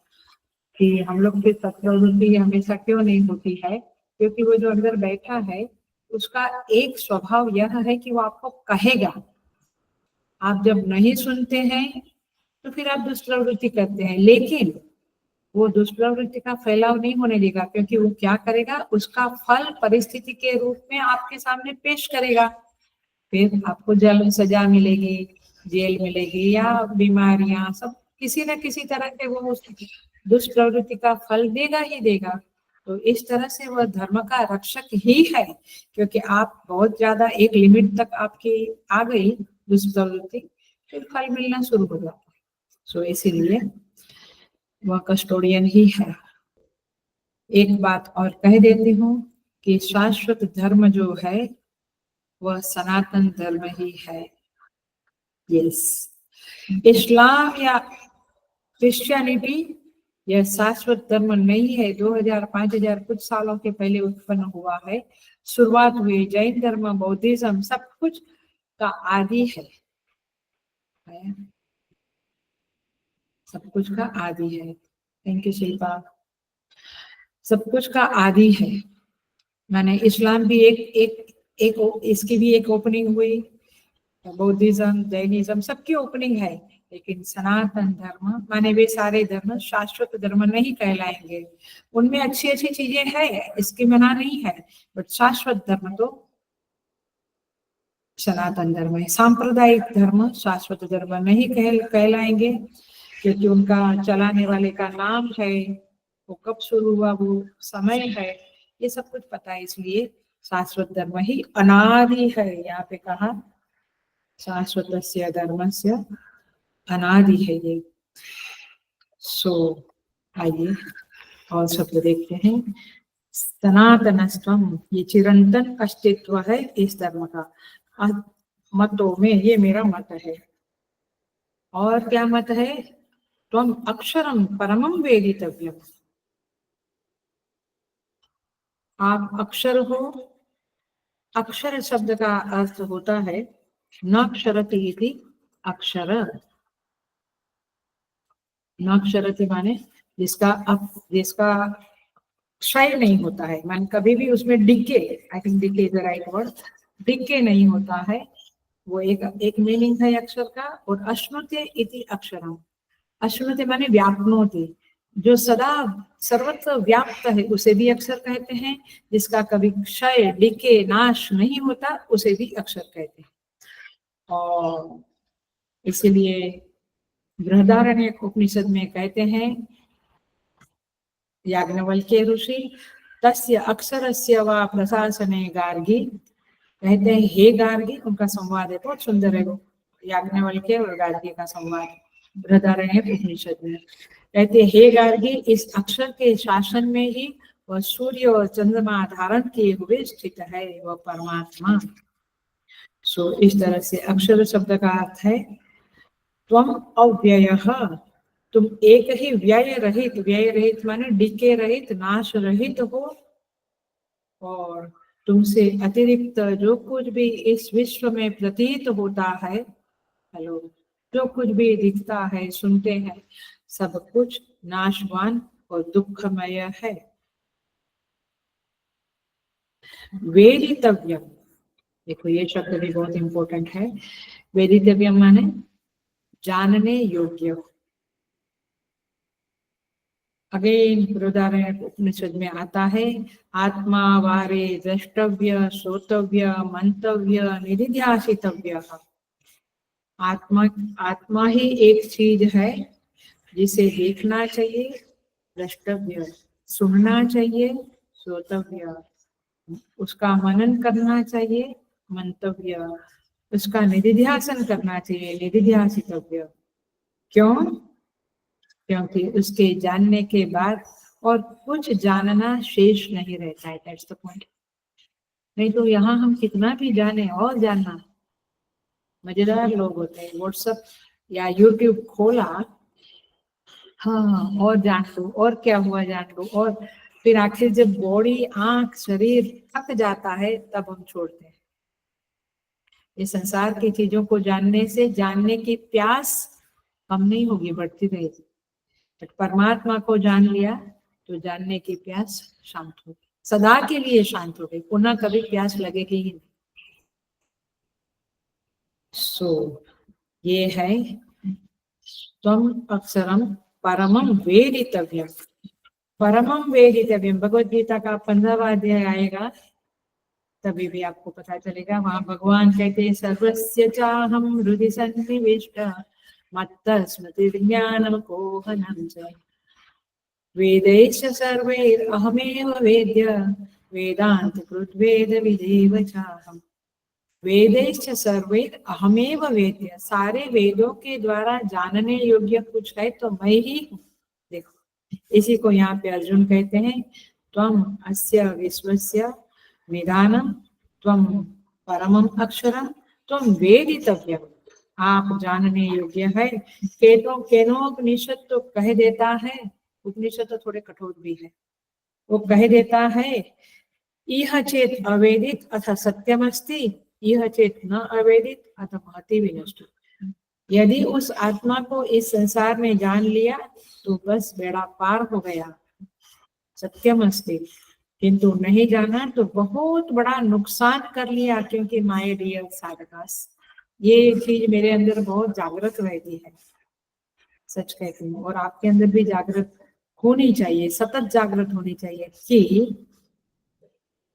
कि हम लोग की सत्प्रवृत्ति हमेशा क्यों नहीं होती है, क्योंकि वो जो अंदर बैठा है उसका एक स्वभाव यह है कि वो आपको कहेगा। आप जब नहीं सुनते हैं तो फिर आप दुष्प्रवृत्ति करते हैं, लेकिन वो दुष्प्रवृत्ति का फैलाव नहीं होने देगा, क्योंकि वो क्या करेगा, उसका फल परिस्थिति के रूप में आपके सामने पेश करेगा। फिर आपको जल सजा मिलेगी, जेल मिलेगी, या बीमारियां, सब किसी न किसी तरह के वो दुष्प्रवृत्ति का फल देगा ही देगा। तो इस तरह से वह धर्म का रक्षक ही है, क्योंकि आप बहुत ज्यादा एक लिमिट तक आपकी आ गई दुष्प्रवृत्ति, फिर फल मिलना शुरू हो जाता है। सो इसीलिए वह कस्टोडियन ही है। एक बात और कह देती हूँ कि शाश्वत धर्म जो है वह सनातन धर्म ही है। यस, इस्लाम या क्रिश्चियनिटी यह शाश्वत धर्म नहीं है। 2000-5000 कुछ सालों के पहले उत्पन्न हुआ है, शुरुआत हुई। जैन धर्म, बौद्धिज्म, सब कुछ का आदि है, सब कुछ का आदि है। Thank you Shilpa. सब कुछ का आदि है, माने इस्लाम भी एक इसकी भी एक ओपनिंग हुई, बौद्धिज्म, जैनिज्म, सबकी ओपनिंग है। लेकिन सनातन धर्म माने वे सारे धर्म शाश्वत धर्म नहीं कहलाएंगे। उनमें अच्छी अच्छी चीजें हैं, इसकी मना नहीं है, बट शाश्वत धर्म तो सनातन धर्म है। सांप्रदायिक धर्म शाश्वत धर्म नहीं कहलाएंगे, क्योंकि उनका चलाने वाले का नाम है, वो कब शुरू हुआ, वो समय है, ये सब कुछ पता है। इसलिए शाश्वत धर्म ही अनादि है। यहाँ पे कहा शाश्वतस्य धर्मस्य अनादि है ये। सो आइए और शब्द देखते हैं। सनातनस्त्वम, ये चिरंतन अस्तित्व है इस धर्म का। मतों में ये मेरा मत है। और क्या मत है? त्वम अक्षरम परमम वेदितव्यम, आप अक्षर हो। अक्षर शब्द का अर्थ होता है न क्षरति इति अक्षर। न क्षरति माने जिसका क्षय नहीं होता है, मान कभी भी उसमें decay, I think decay is the right word, decay नहीं होता है। वो एक मीनिंग है अक्षर का। और अश्नुते इति अक्षरम, अश्नुते माने व्यापनोति, जो सदा सर्वत्र व्याप्त है उसे भी अक्षर कहते हैं। जिसका कभी क्षय, डिके, नाश नहीं होता उसे भी अक्षर कहते हैं। और इसीलिए बृहदारण्य उपनिषद में कहते हैं याज्ञवल्क्य ऋषि, तस्य अक्षरस्य वा प्रशासने गार्गी, कहते हैं हे गार्गी, उनका संवाद है बहुत सुंदर है वो, याज्ञवल्क्य और गार्गी का संवाद बृहदारण्य उपनिषद में। कहते हैं हे गार्गी, इस अक्षर के शासन में ही वह सूर्य और चंद्रमा धारण किए हुए स्थित है, वह परमात्मा। सो इस तरह से अक्षर शब्द का अर्थ है त्वम अव्ययः, तुम एक ही व्यय रहित, व्यय रहित माने डिके रहित, नाश रहित हो, और तुमसे अतिरिक्त जो कुछ भी इस विश्व में प्रतीत होता है, हेलो, जो कुछ भी दिखता है, सुनते हैं, सब कुछ नाशवान और दुखमय है। वेदितव्यम, देखो ये शब्द भी बहुत इंपॉर्टेंट है। वेदितव्यम माने जानने योग्य। अगेन बृहदारण्यक उपनिषद में आता है, आत्मा वारे द्रष्टव्य श्रोतव्य मंतव्य निधिध्यासितव्य। आत्मा, आत्मा ही एक चीज है जिसे देखना चाहिए, द्रष्टव्य, सुनना चाहिए, श्रोतव्य, उसका मनन करना चाहिए, मंतव्य, उसका निधिध्यासन करना चाहिए, निधिध्यासितव्य। क्यों? क्योंकि उसके जानने के बाद और कुछ जानना शेष नहीं रहता है। That's the point. नहीं तो यहाँ हम कितना भी जाने और जानना, मजेदार लोग होते हैं, व्हाट्सएप या यूट्यूब खोला, हाँ और जान लो, और क्या हुआ जान लो, और फिर आखिर जब बॉडी, आंख, शरीर थक जाता है तब हम छोड़ते हैं। ये संसार की चीजों को जानने से जानने की प्यास कम नहीं होगी, बढ़ती रहेगी। बट परमात्मा को जान लिया तो जानने की प्यास शांत होगी, सदा के लिए शांत हो गई, पुनः कभी प्यास लगेगी ही नहीं। सो ये है त्वम अक्षरम परमम वेदितव्यम। परमम वेदितव्यम भगवत गीता का 15वां अध्याय आएगा तभी भी आपको पता चलेगा। वहां भगवान कहते हैं, सर्वस्य चाहम हृदि सन्निविष्ट मत्तः स्मृतिर्ज्ञानम् कोहनं च वेदैश्च सर्वैरहमेव वेद्य वेदांत कृद्वेद विदेव चाहम्। वेदैश्च सर्वैर अहमेव वेद्य, सारे वेदों के द्वारा जानने योग्य कुछ है तो मैं ही हूँ। देखो इसी को यहाँ पे अर्जुन कहते हैं, त्वम अस्य विश्वस्य निधानम त्वम परमम अक्षरम त्वम वेदितव्यम, आप जानने योग्य है। केनोपनिषद तो कह देता है, उपनिषद तो थोड़े कठोर भी है, वो कह देता है, इह चेत अवेदित अथ सत्यमस्ति, इह चेत न अवेदित अथ महति विनष्टि। यदि उस आत्मा को इस संसार में जान लिया तो बस बेड़ा पार हो गया, सत्यमस्ति। किंतु नहीं जाना तो बहुत बड़ा नुकसान कर लिया, क्योंकि माय डियर साधकास, ये चीज मेरे अंदर बहुत जागृत रहती है, सच कहती हूँ, और आपके अंदर भी जागृत होनी चाहिए, सतत जागृत होनी चाहिए कि,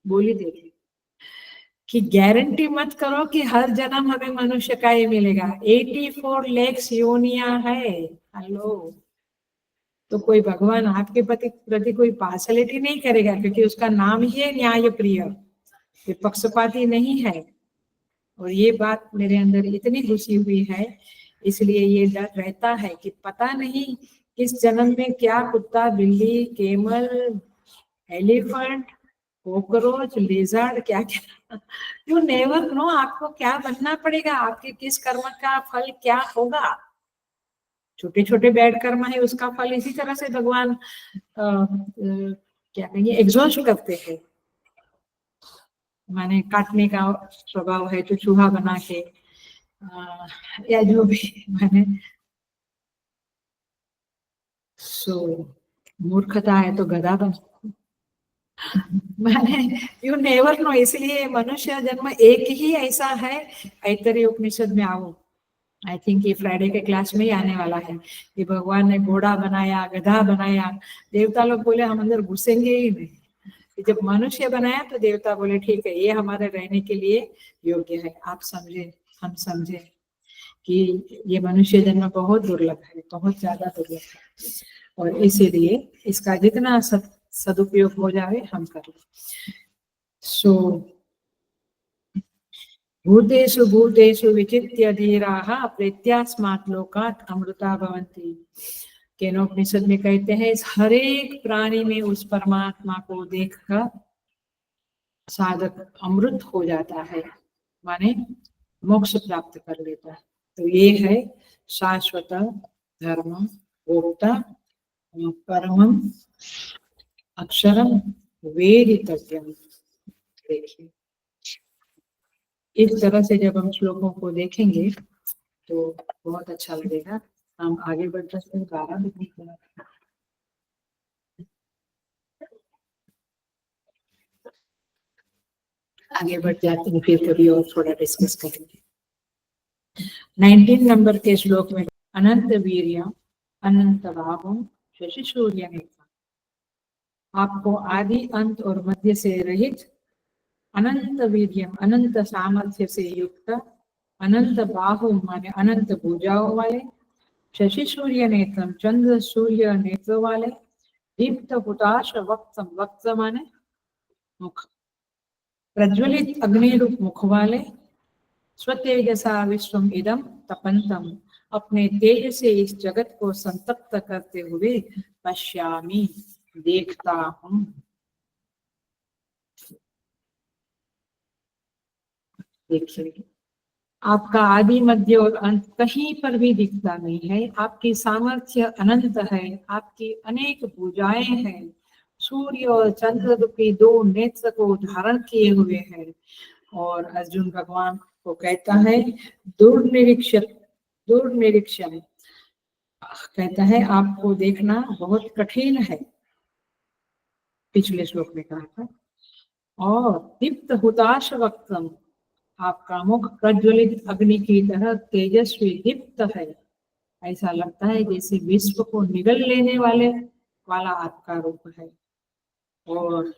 बोली देखिए, कि गारंटी मत करो कि हर जन्म हमें मनुष्य का ही मिलेगा। 84 लाख योनियां है, हेलो, तो कोई भगवान आपके प्रति कोई पार्शलिटी नहीं करेगा, क्योंकि उसका नाम ही है न्याय प्रिय, ये पक्षपाती नहीं है। और ये बात मेरे अंदर इतनी घुसी हुई है, इसलिए ये डर रहता है कि पता नहीं किस जन्म में क्या कुत्ता, बिल्ली, केमल, एलिफेंट, कॉकरोच, लिजर्ड, क्या क्या, यू नेवर नो आपको क्या बनना पड़ेगा, आपके किस कर्म का फल क्या होगा। छोटे छोटे बैड कर्म है, उसका फल इसी तरह से भगवान क्या कहेंगे, एग्जॉस्ट करते हैं। माने काटने का स्वभाव है तो चूहा बना के, या जो भी, मैंने सो मूर्खता है तो गधा बन, मैंने यू नेवर नो, इसलिए मनुष्य जन्म एक ही ऐसा है। ऐतरेय उपनिषद में आओ, आई थिंक ये फ्राइडे के क्लास में ही आने वाला है, कि भगवान ने घोड़ा बनाया, गधा बनाया, देवता लोग बोले हम अंदर घुसेंगे ही नहीं। जब मनुष्य बनाया तो देवता बोले ठीक है, ये हमारे रहने के लिए योग्य है। आप समझे, हम समझे कि ये मनुष्य जन्म बहुत दुर्लभ है, बहुत ज्यादा दुर्लभ है, और इसीलिए इसका जितना सदुपयोग हो जाए हम करें। सो भूतेषु भूतेषु विचित्य धीराः प्रेत्यास्मात् लोकात् अमृता भवन्ति। केनोपनिषद में कहते हैं, हर एक प्राणी में उस परमात्मा को देखकर साधक अमृत हो जाता है, माने मोक्ष प्राप्त कर लेता है। तो ये है शाश्वत धर्म भोक्ता परमम अक्षरम वेदितव्यम। देखिए, इस तरह से जब हम श्लोकों को देखेंगे तो बहुत अच्छा लगेगा। हम आगे बढ़ सकते हैं। 12 मिनट आगे बढ़ जाते हैं, फिर कभी और थोड़ा डिस्कस करेंगे। 19 नंबर के श्लोक में अनंत वीर्य अनंत भावम शशि सूर्य नेत्र। आपको आदि अंत और मध्य से रहित अनंत वीर्यम अनंत सामर्थ्य से युक्त अनंत बाहु माने अनंत भुजाओं वाले शशि सूर्य नेत्रम चंद्र सूर्य नेत्र वाले दीप्त हुताश वक्तम वक्त माने मुख प्रज्वलित अग्निरूप मुख वाले स्वतेजसा विश्वम इदम तपंतम अपने तेज से इस जगत को संतप्त करते हुए पश्यामी देखता हूँ। देखिए, आपका आदि मध्य और अंत कहीं पर भी दिखता नहीं है। आपकी सामर्थ्य अनंत है, आपकी अनेक भुजाएं हैं, सूर्य और चंद्र रूपी दो नेत्र को धारण किए हुए हैं। और अर्जुन भगवान को कहता है दुर्निरीक्षण कहता है आपको देखना बहुत कठिन है, पिछले श्लोक में कहा था। और दीप्त हुताश वक्तम आपका मुख प्रज्वलित अग्नि की तरह तेजस्वी दीप्त है। ऐसा लगता है जैसे विश्व को निगल लेने वाला आपका रूप है। और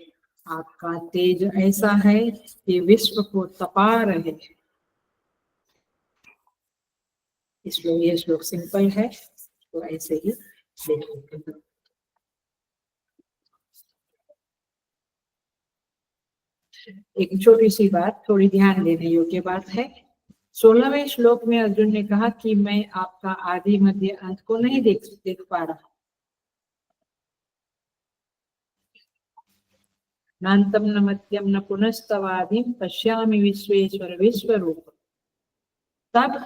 आपका तेज ऐसा है कि विश्व को तपा रहे। इसलिए ये श्लोक सिंपल है, तो ऐसे ही देखिए। एक छोटी सी बात, थोड़ी ध्यान देने योग्य बात है। 16वें श्लोक में अर्जुन ने कहा कि मैं आपका आदि मध्य अंत को नहीं देख पा रहा। नान्तम न मध्यम न पुनस्तवादिम पश्यामि विश्वेश्वर विश्वरूप। तब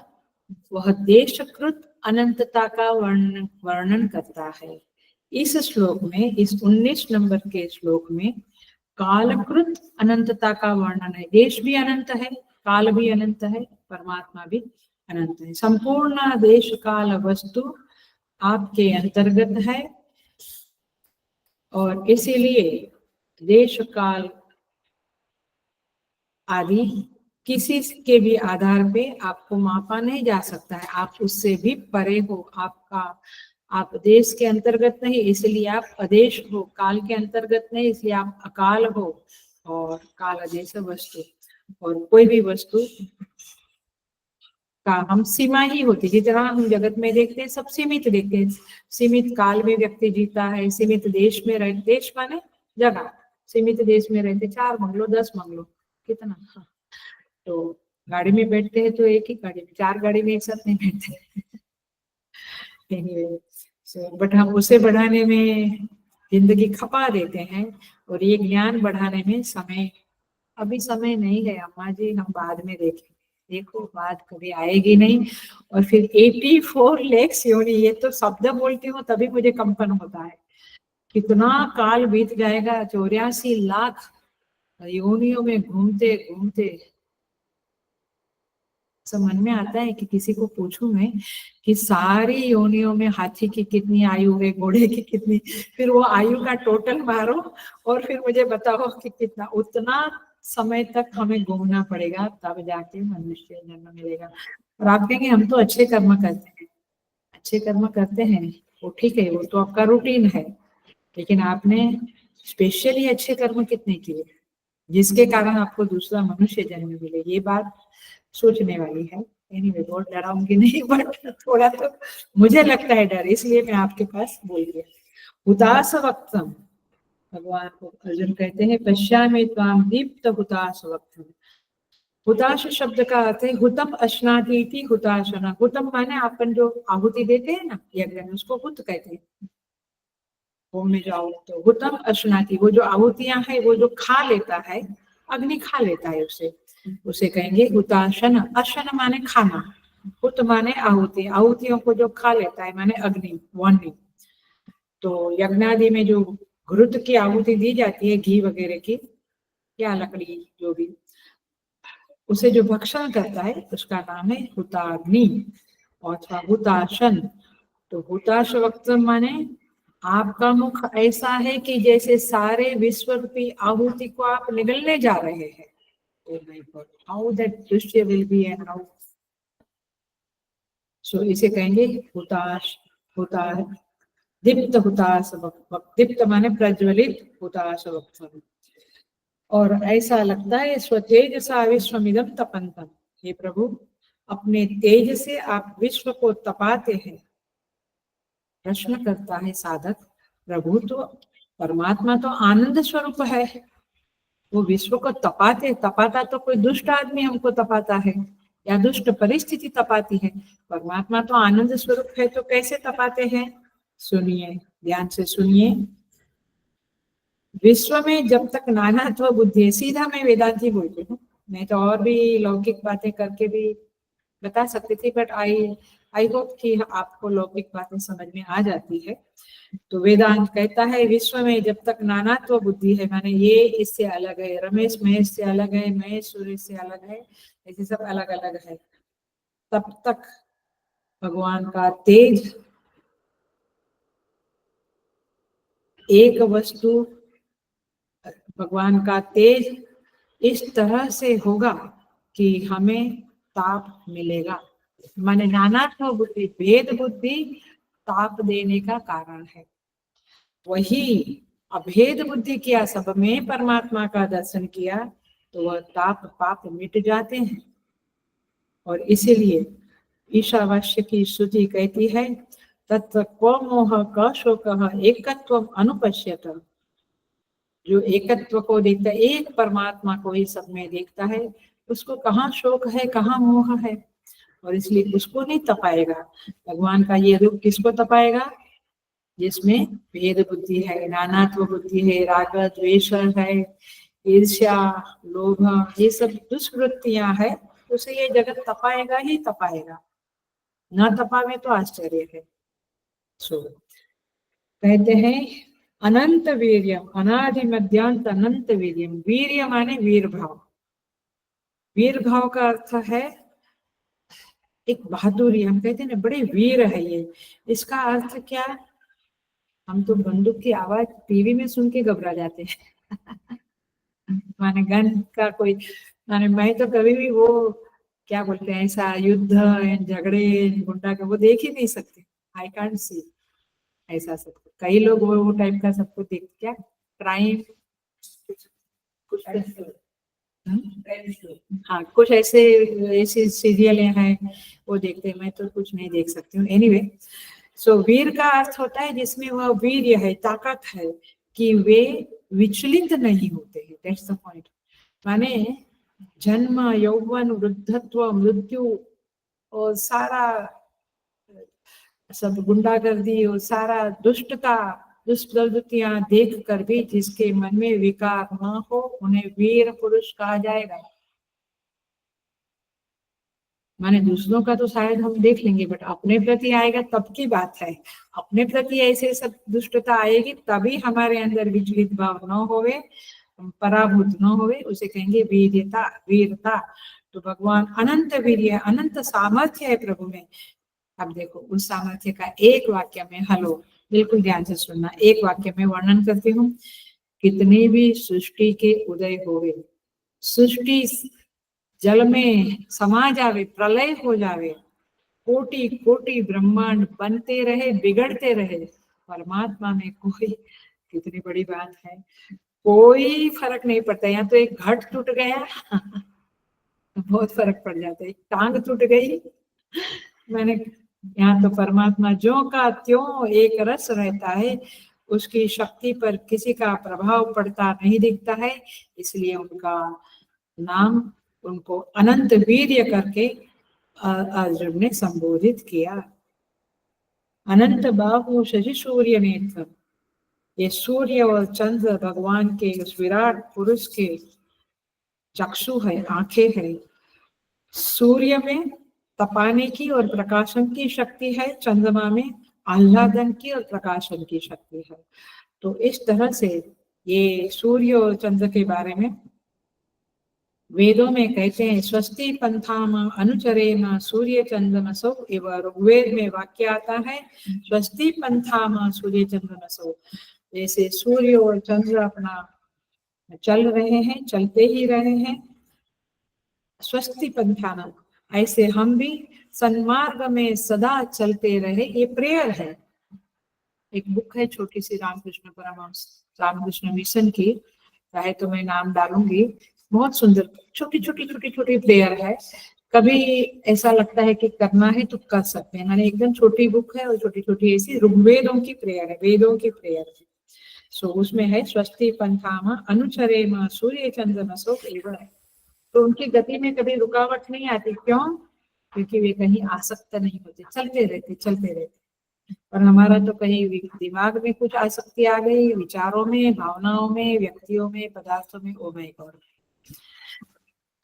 वह देशकृत अनंतता का वर्णन करता है। इस श्लोक में, इस 19 नंबर के श्लोक में कालकृत अनंतता का वर्णन है। देश भी अनंत है, काल भी अनंत है, परमात्मा भी अनंत है। संपूर्ण देश काल वस्तु आपके अंतर्गत है और इसीलिए देश काल आदि किसी के भी आधार पे आपको मापा नहीं जा सकता है। आप उससे भी परे हो। आप देश के अंतर्गत नहीं, इसलिए आप अदेश हो। काल के अंतर्गत नहीं, इसलिए आप अकाल हो। और काल अदेश वस्तु, और कोई भी वस्तु का हम सीमा ही होती, जितना हम जगत में देखते हैं सब सीमित देखते हैं। सीमित काल में व्यक्ति जीता है, सीमित देश में रहते, देश माने जगह, सीमित देश में रहते 4 बंगलो 10 बंगलो कितना। तो गाड़ी में बैठते हैं तो एक ही गाड़ी में, 4 गाड़ी में एक साथ नहीं बैठते। बट हम उसे बढ़ाने में जिंदगी खपा देते हैं और ये ज्ञान बढ़ाने में समय, अभी समय नहीं है अम्मा जी, हम बाद में देखेंगे। देखो बात कभी आएगी नहीं। और फिर 84 लाख योनि, ये तो शब्द बोलती हूँ तभी मुझे कंपन होता है। कितना काल बीत जाएगा, 84 लाख योनियों में घूमते घूमते। सब मन में आता है कि किसी को पूछूं मैं कि सारी योनियों में हाथी की कितनी आयु है, घोड़े की कितनी, फिर वो आयु का टोटल मारो और फिर मुझे बताओ कि कितना। उतना समय तक हमें घूमना पड़ेगा, तब जाके मनुष्य जन्म मिलेगा। और आप कहेंगे हम तो अच्छे कर्म करते हैं। अच्छे कर्म करते हैं वो ठीक है, वो तो आपका रूटीन है, लेकिन आपने स्पेशली अच्छे कर्म कितने किए जिसके कारण आपको दूसरा मनुष्य जन्म मिले। ये बात सोचने वाली है। एनीवे, बहुत डराऊंगी नहीं, बट थोड़ा तो मुझे लगता है डर, इसलिए मैं आपके पास बोल रही हूँ। हुताश वक्तम, भगवान को अर्जुन कहते हैं पश्यामि त्वाम दीप्त हुताश वक्तम। हुताश शब्द का अर्थ है हुतम अश्नाति हुताशना। हुतम माने अपन जो आहुति देते हैं ना यज्ञ में, उसको हुत कहते हैं। होम में जाओ तो हुतम अश्नाति, वो जो आहुतियां है वो जो खा लेता है, अग्नि खा लेता है उसे कहेंगे हुताशन। अशन माने खाना, हुत माने आहुति, आहुतियों को जो खा लेता है माने अग्नि, वाणी। तो यज्ञादि में जो घृत की आहुति दी जाती है, घी वगैरह की या लकड़ी जो भी, उसे जो भक्षण करता है उसका नाम है हुताग्नि अथवा हुताशन। तो हुताश वक्त माने आपका मुख ऐसा है कि जैसे सारे विश्व रूपी आहुति को आप निगलने जा रहे हैं। हाउ दैट दृश्य विल बी एंड हाउ, सो इसे कहेंगे हुताश, हुता दीप्त हुताश वक्त, दीप्त माने प्रज्वलित, हुताश वक्त। और ऐसा लगता है स्वतेज सा विश्वमिदं तपंतम, हे प्रभु अपने तेज से आप विश्व को तपाते हैं। प्रश्न करता है साधक, प्रभु तो परमात्मा तो आनंद स्वरूप है, वो विश्व को तपाते, तपाता तो कोई दुष्ट आदमी हमको तपाता है या दुष्ट परिस्थिति तपाती है, परमात्मा तो आनंद स्वरूप है, तो कैसे तपाते हैं? सुनिए, ध्यान से सुनिए। विश्व में जब तक नानात्व बुद्धि है, सीधा मैं वेदांती बोलती हूँ, मैं तो और भी लौकिक बातें करके भी बता सकती थी, बट आई होप कि आपको लौकिक बातें समझ में आ जाती है। तो वेदांत कहता है विश्व में जब तक नानात्व बुद्धि है, माने ये इससे अलग है, रमेश महेश से अलग है, महेश सूर्य से अलग है, ऐसे सब अलग अलग है, तब तक भगवान का तेज, एक वस्तु भगवान का तेज इस तरह से होगा कि हमें ताप मिलेगा। माने नानात्व बुद्धि, भेद बुद्धि ताप देने का कारण है। वही अभेद बुद्धि किया, सब में परमात्मा का दर्शन किया, तो वह ताप पाप मिट जाते हैं। और इसीलिए ईशावास्य की श्रुति कहती है, तत्र क्व मोह क शोक एकत्वम अनुपश्यत। जो एकत्व को देखता है, एक परमात्मा को ही सब में देखता है, उसको कहाँ शोक है, कहाँ मोह है, और इसलिए उसको नहीं तपाएगा। भगवान का ये रूप किसको तपाएगा? जिसमें भेद बुद्धि है, नानात्व बुद्धि है, राग द्वेष है, ईर्ष्या, लोभ, ये सब दुष्वृत्तियां है, उसे ये जगत तपाएगा ही तपाएगा, न तपावे तो आश्चर्य है। सो कहते हैं अनंत वीर्यम, अनादि मध्यांत अनंत वीर्यम। वीर्य माने वीर भाव, वीर भाव का अर्थ है एक बहादुरी। हम कहते हैं ना बड़े वीर है ये, इसका अर्थ क्या? हम तो बंदूक की आवाज टीवी में सुन के घबरा जाते हैं माने गन का कोई, माने मैं तो कभी भी वो क्या बोलते हैं ऐसा युद्ध झगड़े गुंडा का वो देख ही नहीं सकते, आई कांट सी ऐसा सब। कई लोग वो टाइप का सबको देख, क्या क्राइम कुछ, हाँ कुछ ऐसे ऐसे सीरियल हैं वो देखते हैं, मैं तो कुछ नहीं देख सकती हूँ। एनीवे, सो वीर का अर्थ होता है जिसमें वह वीर्य है, ताकत है, कि वे विचलित नहीं होते हैं, दैट्स द पॉइंट। माने जन्म, यौवन, वृद्धत्व, मृत्यु और सारा सब गुंडागर्दी और सारा दुष्टता, दुष्प्रवृत्तियां देख कर भी जिसके मन में विकार न हो, उन्हें वीर पुरुष कहा जाएगा। माने दूसरों का तो शायद हम देख लेंगे, बट अपने प्रति आएगा तब की बात है। अपने प्रति ऐसे सब दुष्टता आएगी तभी हमारे अंदर विचलित भाव न होवे, पराभूत न होवे, उसे कहेंगे वीर्यता, वीरता। तो भगवान अनंत वीर्य, अनंत सामर्थ्य है प्रभु में। अब देखो उस सामर्थ्य का एक वाक्य में, हेलो बिल्कुल ध्यान से सुनना, एक वाक्य में वर्णन करती हूँ। कितनी भी सृष्टि के उदय होवे, सृष्टि जल में समा जावे, प्रलय हो जावे, कोटि कोटि ब्रह्मांड बनते रहे, बिगड़ते रहे, परमात्मा में कोई, कितनी बड़ी बात है, कोई फर्क नहीं पड़ता। यहाँ तो एक घट टूट गया बहुत फर्क पड़ जाता है, टांग टूट गई, मैंने, यहाँ तो परमात्मा ज्यों का त्यों एक रस रहता है, उसकी शक्ति पर किसी का प्रभाव पड़ता नहीं दिखता है। इसलिए उनका नाम, उनको अनंत वीर्य करके अर्जुन ने संबोधित किया। अनंत बाहु शशि सूर्य नेत्र, ये सूर्य और चंद्र भगवान के उस विराट पुरुष के चक्षु है, आंखें है। सूर्य में तपाने की और प्रकाशन की शक्ति है, चंद्रमा में आह्लादन की और प्रकाशन की शक्ति है। तो इस तरह से ये सूर्य और चंद्र के बारे में वेदों में कहते हैं, स्वस्ति पंथाम अनुचरेम सूर्य चंद्रमसो। एवं ऋग्वेद में वाक्य आता है, स्वस्ति पंथाम सूर्य चंद्रमसो। जैसे सूर्य और चंद्र अपना चल रहे हैं, चलते ही रहे हैं, स्वस्ति पंथाना, ऐसे हम भी सन्मार्ग में सदा चलते रहे। ये प्रेयर है। एक बुक है छोटी सी, रामकृष्ण परमहंस रामकृष्ण मिशन की, चाहे तो मैं नाम डालूंगी, बहुत सुंदर छोटी छोटी छोटी छोटी प्रेयर है। कभी ऐसा लगता है कि करना है तो कर सकते हैं। मैंने एकदम छोटी बुक है और छोटी छोटी ऐसी ऋग्वेदों की प्रेयर है, वेदों की प्रेयर है। सो उसमें है, स्वस्ति पंथाम अनुचरेम सूर्य चंद्रमसो एव। तो उनकी गति में कभी रुकावट नहीं आती। क्यों? क्योंकि वे कहीं आसक्त नहीं होते, चलते रहते चलते रहते। और हमारा तो कहीं दिमाग में कुछ आसक्ति आ गई, विचारों में, भावनाओं में, व्यक्तियों में, पदार्थों में, ओ माय गॉड।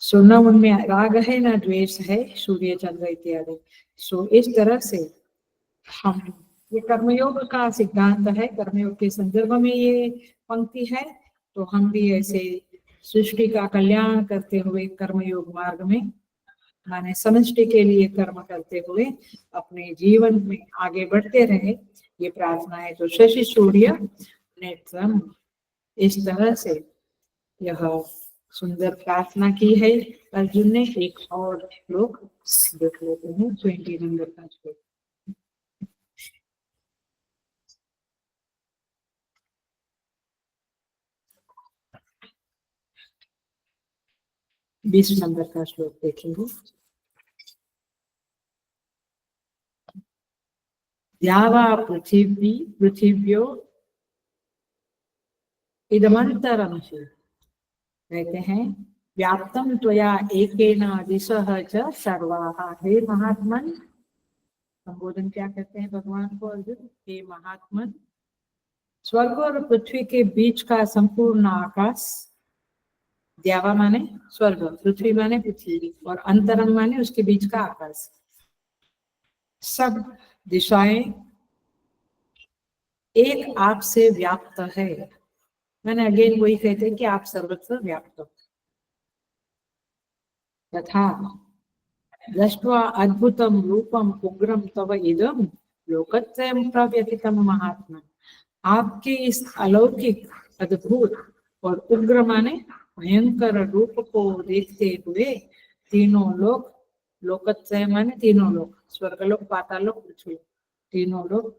सो न उनमें राग है न द्वेष है, सूर्य चंद्र इत्यादि। सो इस तरह से हम, ये कर्मयोग का सिद्धांत है, कर्मयोग के संदर्भ में ये पंक्ति है। तो हम भी ऐसे सृष्टि का कल्याण करते हुए कर्मयोग मार्ग में, माने समष्टि के लिए कर्म करते हुए अपने जीवन में आगे बढ़ते रहे, ये प्रार्थना है। तो शशि सूर्य नेत्रम, इस तरह से यह सुंदर प्रार्थना की है अर्जुन ने। एक और श्लोक देख लेते हैं, 20 नंबर का श्लोक। बीस नंबर का श्लोक देखेंगे। द्यावा पृथिव्यो इदमन्तरमसि, कहते हैं व्याप्तम त्वया एकेन दिशः च सर्वाः। हे महात्मन, संबोधन क्या करते हैं भगवान को अर्जुन? हे महात्मन, स्वर्ग और पृथ्वी के बीच का संपूर्ण आकाश, द्यावा माने स्वर्ग, पृथ्वी माने पृथ्वी, और अंतरम माने उसके बीच का आकाश, सब दिशाएं एक आप से व्याप्त है। मैंने अगेन वही कहते हैं कि आप सर्वत्र व्याप्त हो। तथा दृष्ट्वा अद्भुतम रूपम उग्रम तव इदम लोकत्रयं प्रव्यथितं महात्मा। आपके इस अलौकिक, अद्भुत और उग्र माने भयंकर रूप को देखते हुए तीनों लोग, लोकत्रय माने तीनों लोग, स्वर्गलोक, पातालोक, पृथ्वी, तीनों लोग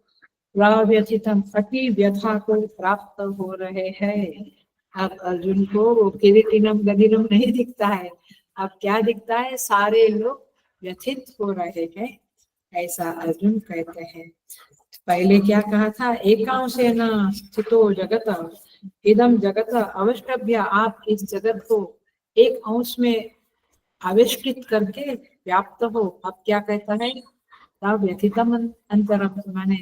प्रव्यथितम, अति व्यथा को प्राप्त हो रहे हैं। अब अर्जुन को वो किरीटिनम गदिनम नहीं दिखता है, अब क्या दिखता है? सारे लोग व्यथित हो रहे हैं, ऐसा अर्जुन कहते हैं। पहले क्या कहा था? एकांशेन स्थितो जगत इदम जगत अवष्टभ्य। आप इस जगत को एक अंश में आविष्कृत करके व्याप्त हो। अब क्या कहता है? तब व्यथितम अंतरम, माने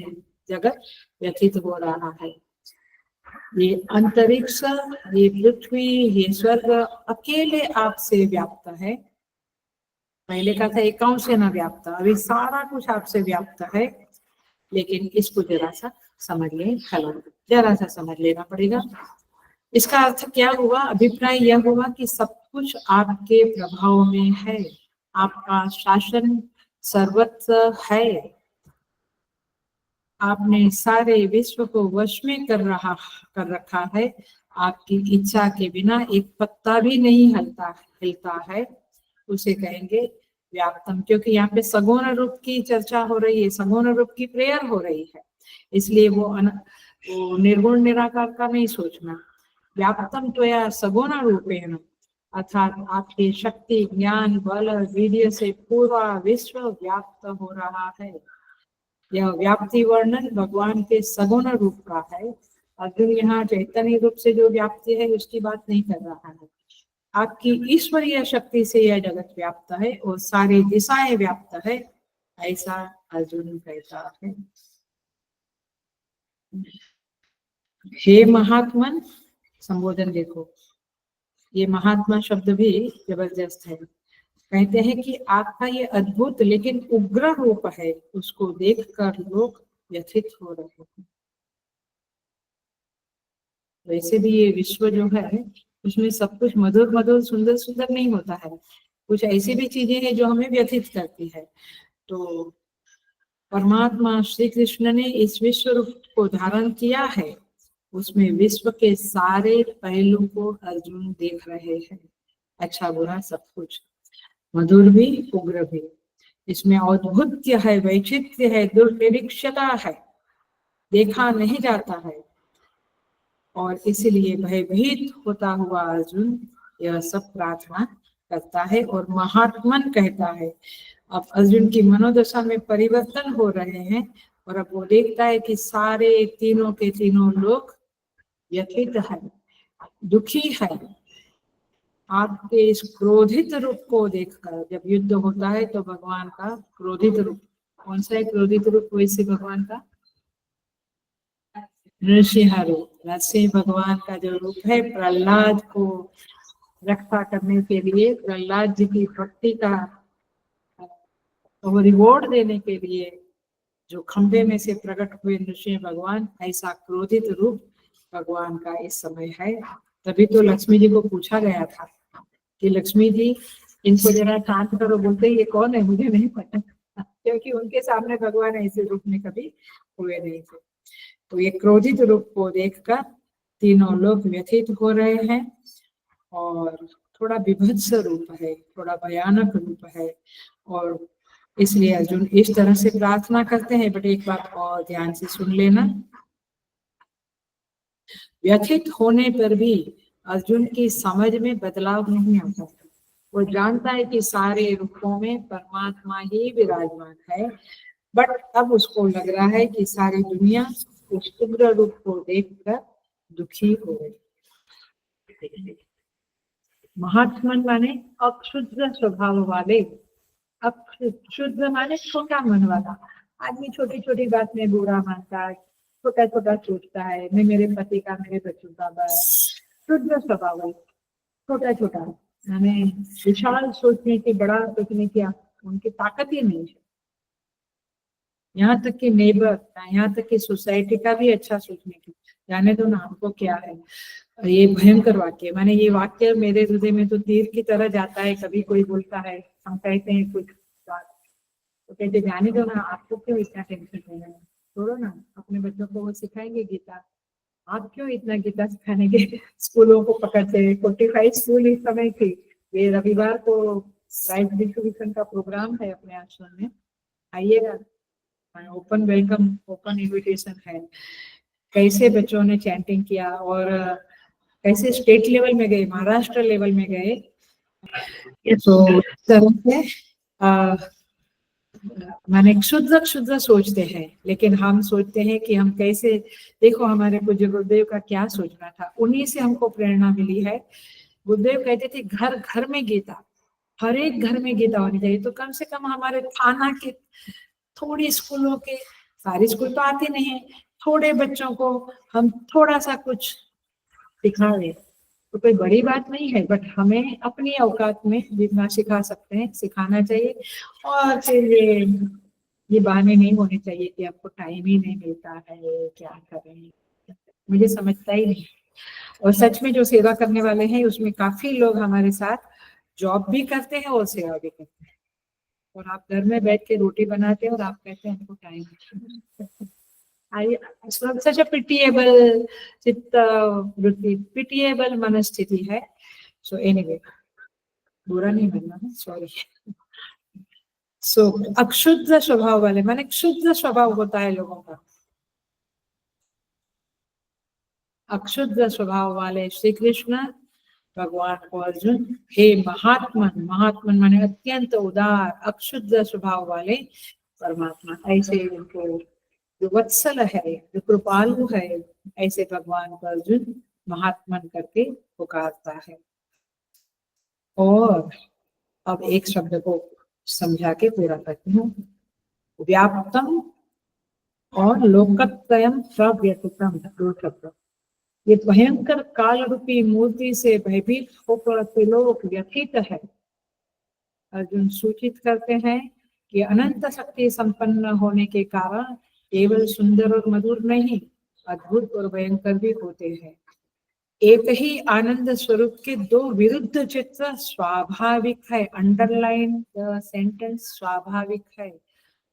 जगत व्यथित हो रहा है। ये अंतरिक्ष, ये पृथ्वी, ये स्वर्ग अकेले आपसे व्याप्त है। पहले का था एकांश से न व्याप्त, अभी सारा कुछ आपसे व्याप्त है। लेकिन इसको जरा सा समझ लें, जरा सा समझ लेना पड़ेगा। इसका अर्थ क्या हुआ? अभिप्राय यह हुआ कि सब कुछ आपके प्रभाव में है, आपका शासन सर्वत्र है, आपने सारे विश्व को वश में कर रखा है। आपकी इच्छा के बिना एक पत्ता भी नहीं हिलता है, उसे कहेंगे व्याप्तम। क्योंकि यहाँ पे सगुण रूप की चर्चा हो रही है, सगुण रूप की प्रेयर हो रही है, इसलिए वो निर्गुण निराकार का नहीं सोचना। व्याप्तम त्वया सगुण रूपेण, अर्थात आपकी शक्ति, ज्ञान, बल, वीर्य से पूरा विश्व व्याप्त हो रहा है। यह व्याप्ति वर्णन भगवान के सगुण रूप का है। अर्जुन यहाँ चैतन्य रूप से जो व्याप्ति है उसकी बात नहीं कर रहा है। आपकी ईश्वरीय शक्ति से यह जगत व्याप्त है और सारी दिशाएं व्याप्त है, ऐसा अर्जुन कहता है। हे महात्मन, संबोधन देखो, ये महात्मा शब्द भी जबरदस्त है। कहते हैं कि आपका ये अद्भुत लेकिन उग्र रूप है, उसको देखकर लोग व्यथित हो रहे हैं। वैसे भी ये विश्व जो है उसमें सब कुछ मधुर मधुर सुंदर सुंदर नहीं होता है, कुछ ऐसी भी चीजें हैं जो हमें व्यथित करती है। तो परमात्मा श्री कृष्ण ने इस विश्व रूप को धारण किया है, उसमें विश्व के सारे पहलू को अर्जुन देख रहे हैं, अच्छा बुरा सब कुछ, मधुर भी उग्र भी। इसमें औद्भुत्य है, वैचित्र्य है, दुर्निरीक्षता है, देखा नहीं जाता है, और इसलिए भयभीत होता हुआ अर्जुन यह सब प्रार्थना करता है और महात्मन कहता है। अब अर्जुन की मनोदशा में परिवर्तन हो रहे हैं और अब वो देखता है कि सारे तीनों के तीनों लोग व्यथित है, दुखी है आपके इस क्रोधित रूप को देखकर। जब युद्ध होता है तो भगवान का क्रोधित रूप, कौन सा है क्रोधित रूप वैसे भगवान का? नृसिंह रूप। नरसिंह भगवान का जो रूप है, प्रहलाद को रक्षा करने के लिए, प्रहलाद जी की भक्ति का रिवॉर्ड देने के लिए जो खंभे में से प्रकट हुए नृसिंह भगवान, ऐसा क्रोधित रूप भगवान का इस समय है। तभी तो लक्ष्मी जी को पूछा गया था कि लक्ष्मी जी इनको जरा शांत करो, बोलते ये कौन है, मुझे नहीं पता, क्योंकि उनके सामने भगवान ऐसे रूप में कभी हुए नहीं थे। तो ये क्रोधित रूप को देखकर तीनों लोग व्यथित हो रहे हैं और थोड़ा विभत्स रूप है, थोड़ा भयानक रूप है, और इसलिए अर्जुन इस तरह से प्रार्थना करते हैं। बट एक बात और ध्यान से सुन लेना, व्यथित होने पर भी अर्जुन की समझ में बदलाव नहीं आता, वो जानता है कि सारे रूपों में परमात्मा ही विराजमान है, बट अब उसको लग रहा है कि सारी दुनिया उस उग्र रूप को देखकर दुखी हो गई। महात्मन माने अक्षुद्र स्वभाव वाले, अक्षुद्र माने छोटा मन वाला आदमी, छोटी छोटी बात में बुरा मानता है, छोटा छोटा सोचता है, मैं मेरे पति का, मेरे बच्चों का, बस शुद्ध स्वभाव है, छोटा छोटा, हमें विशाल सोचने की, बड़ा सोचने की उनकी ताकत ही नहीं है। यहाँ तक कि नेबर, यहाँ तक कि सोसाइटी का भी अच्छा सोचने की, जाने दो ना, हमको क्या है। ये भयंकर वाक्य, माने ये वाक्य मेरे हृदय में तो तीर की तरह जाता है। कभी कोई बोलता है, हम कहते हैं कुछ बात, तो कहते जाने दो ना, आपको क्यों इतना टेंशन लेना है, छोड़ो ना, अपने बच्चों को वो सिखाएंगे गीता, आप क्यों इतना गीता सिखाने के स्कूलों को पकड़ते हैं। 45 स्कूल इस समय थी, ये रविवार को राइट डिस्ट्रीब्यूशन का प्रोग्राम है अपने आश्रम में, आइएगा, ओपन वेलकम, ओपन इन्विटेशन है। कैसे बच्चों ने चैंटिंग किया और कैसे स्टेट लेवल में गए, महाराष्ट्र लेवल में गए। तो इस तरह से माने शुद्ध सोचते हैं, लेकिन हम सोचते हैं कि हम कैसे, देखो हमारे पूज्य गुरुदेव का क्या सोचना था, उन्हीं से हमको प्रेरणा मिली है। गुरुदेव कहते थे घर घर में गीता, हर एक घर में गीता होनी चाहिए। तो कम से कम हमारे थाना के थोड़ी स्कूलों के, सारे स्कूल तो आते नहीं है, थोड़े बच्चों को हम थोड़ा सा कुछ सिखा दें तो कोई बड़ी बात नहीं है, बट हमें अपनी औकात में जितना सिखा सकते हैं सिखाना चाहिए। और फिर ये बहाने नहीं होने चाहिए कि आपको टाइम ही नहीं मिलता है, क्या करें, मुझे समझता ही नहीं। और सच में जो सेवा करने वाले हैं उसमें काफी लोग हमारे साथ जॉब भी करते हैं और सेवा भी करते हैं, और आप घर में बैठ के रोटी बनाते हैं और आप कहते हैं हमको टाइम सच अ पिटिएबल चित्त वृत्ति, पिटिएबल मनस्थिति है। सो एनीवे, बुरा नहीं बनना है, सॉरी। सो अक्षुद्र स्वभाव वाले माने क्षुद्र स्वभाव होता है लोगों का, अक्षुद्र स्वभाव वाले श्री कृष्ण भगवान को अर्जुन, हे महात्मन, महात्मन माने अत्यंत उदार, अक्षुद्र स्वभाव वाले परमात्मा, ऐसे उनको जो वत्सल है, जो कृपालु है, ऐसे भगवान को अर्जुन महात्मन करके पुकारता है। और अब एक शब्द को समझा के पूरा करती हूँ, व्याप्तम और लोकत्रयम प्रव्यतितम, दो शब्द। ये भयंकर काल रूपी मूर्ति से भयभीत होकर त्रिलोक व्यथित है, अर्जुन सूचित करते हैं कि अनंत शक्ति संपन्न होने के कारण केवल सुंदर और मधुर नहीं, अद्भुत और भयंकर भी होते हैं। एक ही आनंद स्वरूप के दो विरुद्ध चित्र स्वाभाविक है। अंडरलाइन द सेंटेंस, स्वाभाविक है।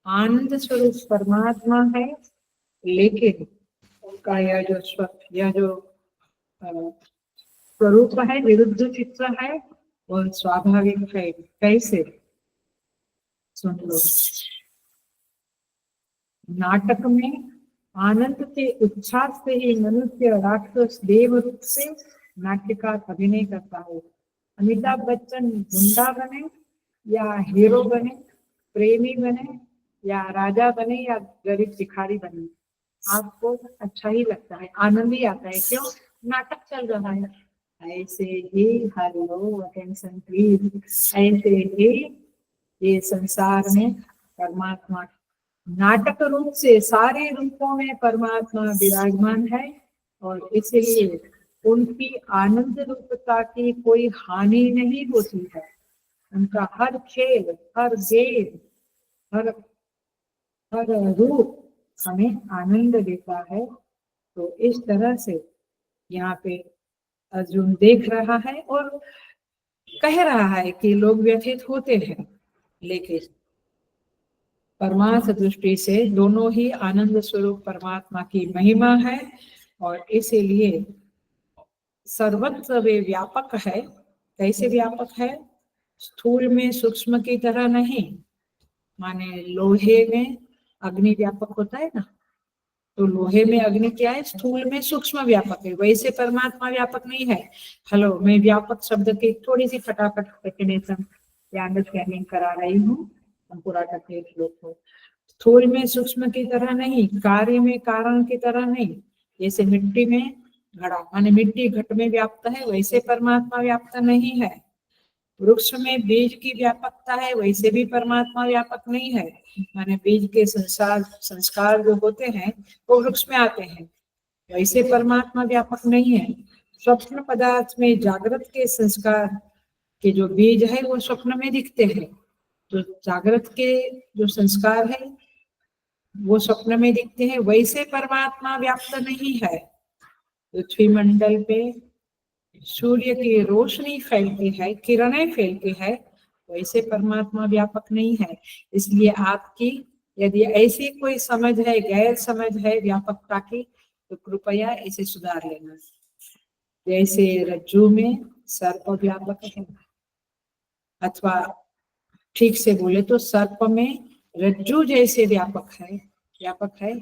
आनंद स्वरूप परमात्मा है, लेकिन उनका यह जो स्वरूप है, विरुद्ध चित्र है और स्वाभाविक है। कैसे? सुन लो। नाटक में आनंद के उच्छ्वास से ही मनुष्य राक्षस देव रूप से नाट्य का अभिनय करता है। अमिताभ बच्चन गुंडा बने या हीरो बने, प्रेमी बने या राजा बने या गरीब भिखारी बने, आपको अच्छा ही लगता है, आनंद ही आता है। क्यों? नाटक चल रहा है। ऐसे ही, हेलो अटेंशन प्लीज, ऐसे ही ये संसार में परमात्मा नाटक रूप से सारे रूपों में परमात्मा विराजमान है और इसलिए उनकी आनंद रूपता की कोई हानि नहीं होती है। उनका हर खेल, हर गेम, हर रूप हमें आनंद देता है। तो इस तरह से यहाँ पे अर्जुन देख रहा है और कह रहा है कि लोग व्यथित होते हैं, लेकिन परमार्थ दृष्टि से दोनों ही आनंद स्वरूप परमात्मा की महिमा है और इसीलिए सर्वत्र वे व्यापक है। कैसे व्यापक है? स्थूल में सूक्ष्म की तरह नहीं। माने लोहे में अग्नि व्यापक होता है ना, तो लोहे में अग्नि क्या है? स्थूल में सूक्ष्म व्यापक है। वैसे परमात्मा व्यापक नहीं है। हेलो, मैं व्यापक शब्द की थोड़ी सी फटाफट डेफिनेशन या अंडरस्टैंडिंग करा रही हूँ, पूरा तकलीफ लोग को। स्थूल में सूक्ष्म की तरह नहीं, कार्य में कारण की तरह नहीं। जैसे मिट्टी में घड़ा, माने मिट्टी घट में व्याप्त है, वैसे परमात्मा व्याप्त नहीं है। वृक्ष में बीज की व्यापकता है, वैसे भी परमात्मा व्यापक नहीं है। माने बीज के संस्कार जो होते हैं वो वृक्ष में आते हैं, वैसे परमात्मा व्यापक नहीं है। स्वप्न पदार्थ में जागृत के संस्कार के जो बीज है वो स्वप्न में दिखते हैं, तो जागृत के जो संस्कार है वो स्वप्न में दिखते हैं, वैसे परमात्मा व्याप्त नहीं है। पृथ्वी मंडल पे सूर्य की रोशनी फैलती है, किरणें फैलती है, वैसे परमात्मा व्यापक नहीं है। इसलिए आपकी यदि ऐसी कोई समझ है, गैर समझ है व्यापकता की, तो कृपया इसे सुधार लेना। जैसे रज्जु में सर्प व्यापक है, अथवा ठीक से बोले तो सर्प में रज्जु जैसे व्यापक है।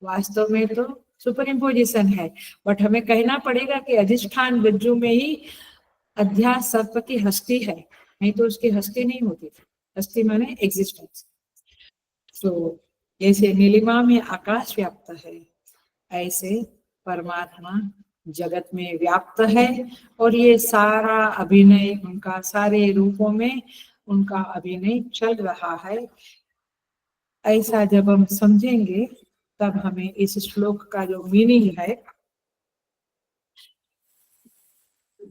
वास्तव में तो सुपर इम्पोजिशन है, बट हमें कहना पड़ेगा कि अधिष्ठान रज्जु में ही अध्यास सर्प की हस्ती है, नहीं तो उसकी हस्ती नहीं होती थी। हस्ती माने एग्जिस्टेंस। तो जैसे नीलिमा में आकाश व्याप्त है, ऐसे परमात्मा जगत में व्याप्त है और ये सारा अभिनय उनका, सारे रूपों में उनका अभिनय चल रहा है। ऐसा जब हम समझेंगे तब हमें इस श्लोक का जो मीनिंग है,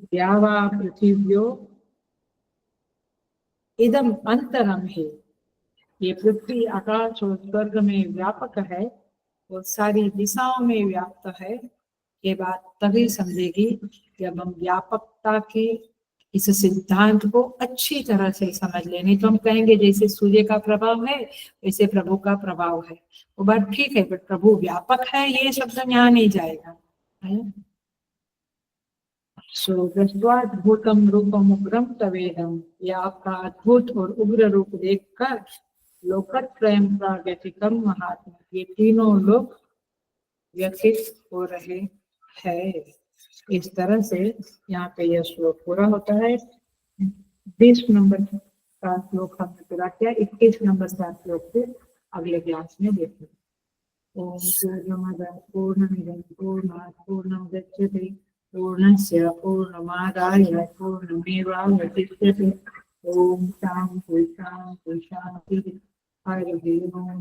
द्यावा पृथिव्यो इदम अंतरम है, ये पृथ्वी आकाश और स्वर्ग में व्यापक है और सारी दिशाओं में व्याप्त है। ये बात तभी समझेगी जब हम व्यापकता के इस सिद्धांत को अच्छी तरह से समझ ले। नहीं तो हम कहेंगे जैसे सूर्य का प्रभाव है वैसे प्रभु का प्रभाव है, वो बात ठीक है, बट प्रभु व्यापक है ये शब्द यहाँ नहीं जाएगा। सो दृष्ट्वाद्भुतम रूपम उग्रम तवेदम, ये आपका अद्भुत और उग्र रूप देखकर लोकत्रयं प्रागतिकम महात्मा, ये तीनों लोग व्यथित हो रहे हैं। इस तरह से यहाँ पे यह श्लोक पूरा होता है। 20 नंबर का श्लोक हमने पूरा किया। 21 नंबर का श्लोक से अगले क्लास में देखेंगे। ओम पूर्णमदः पूर्णमिदं पूर्णात् पूर्णमुदच्यते पूर्णस्य पूर्णमादाय पूर्णमेवावशिष्यते। ओम शांति शांति शांति। हरि ओम।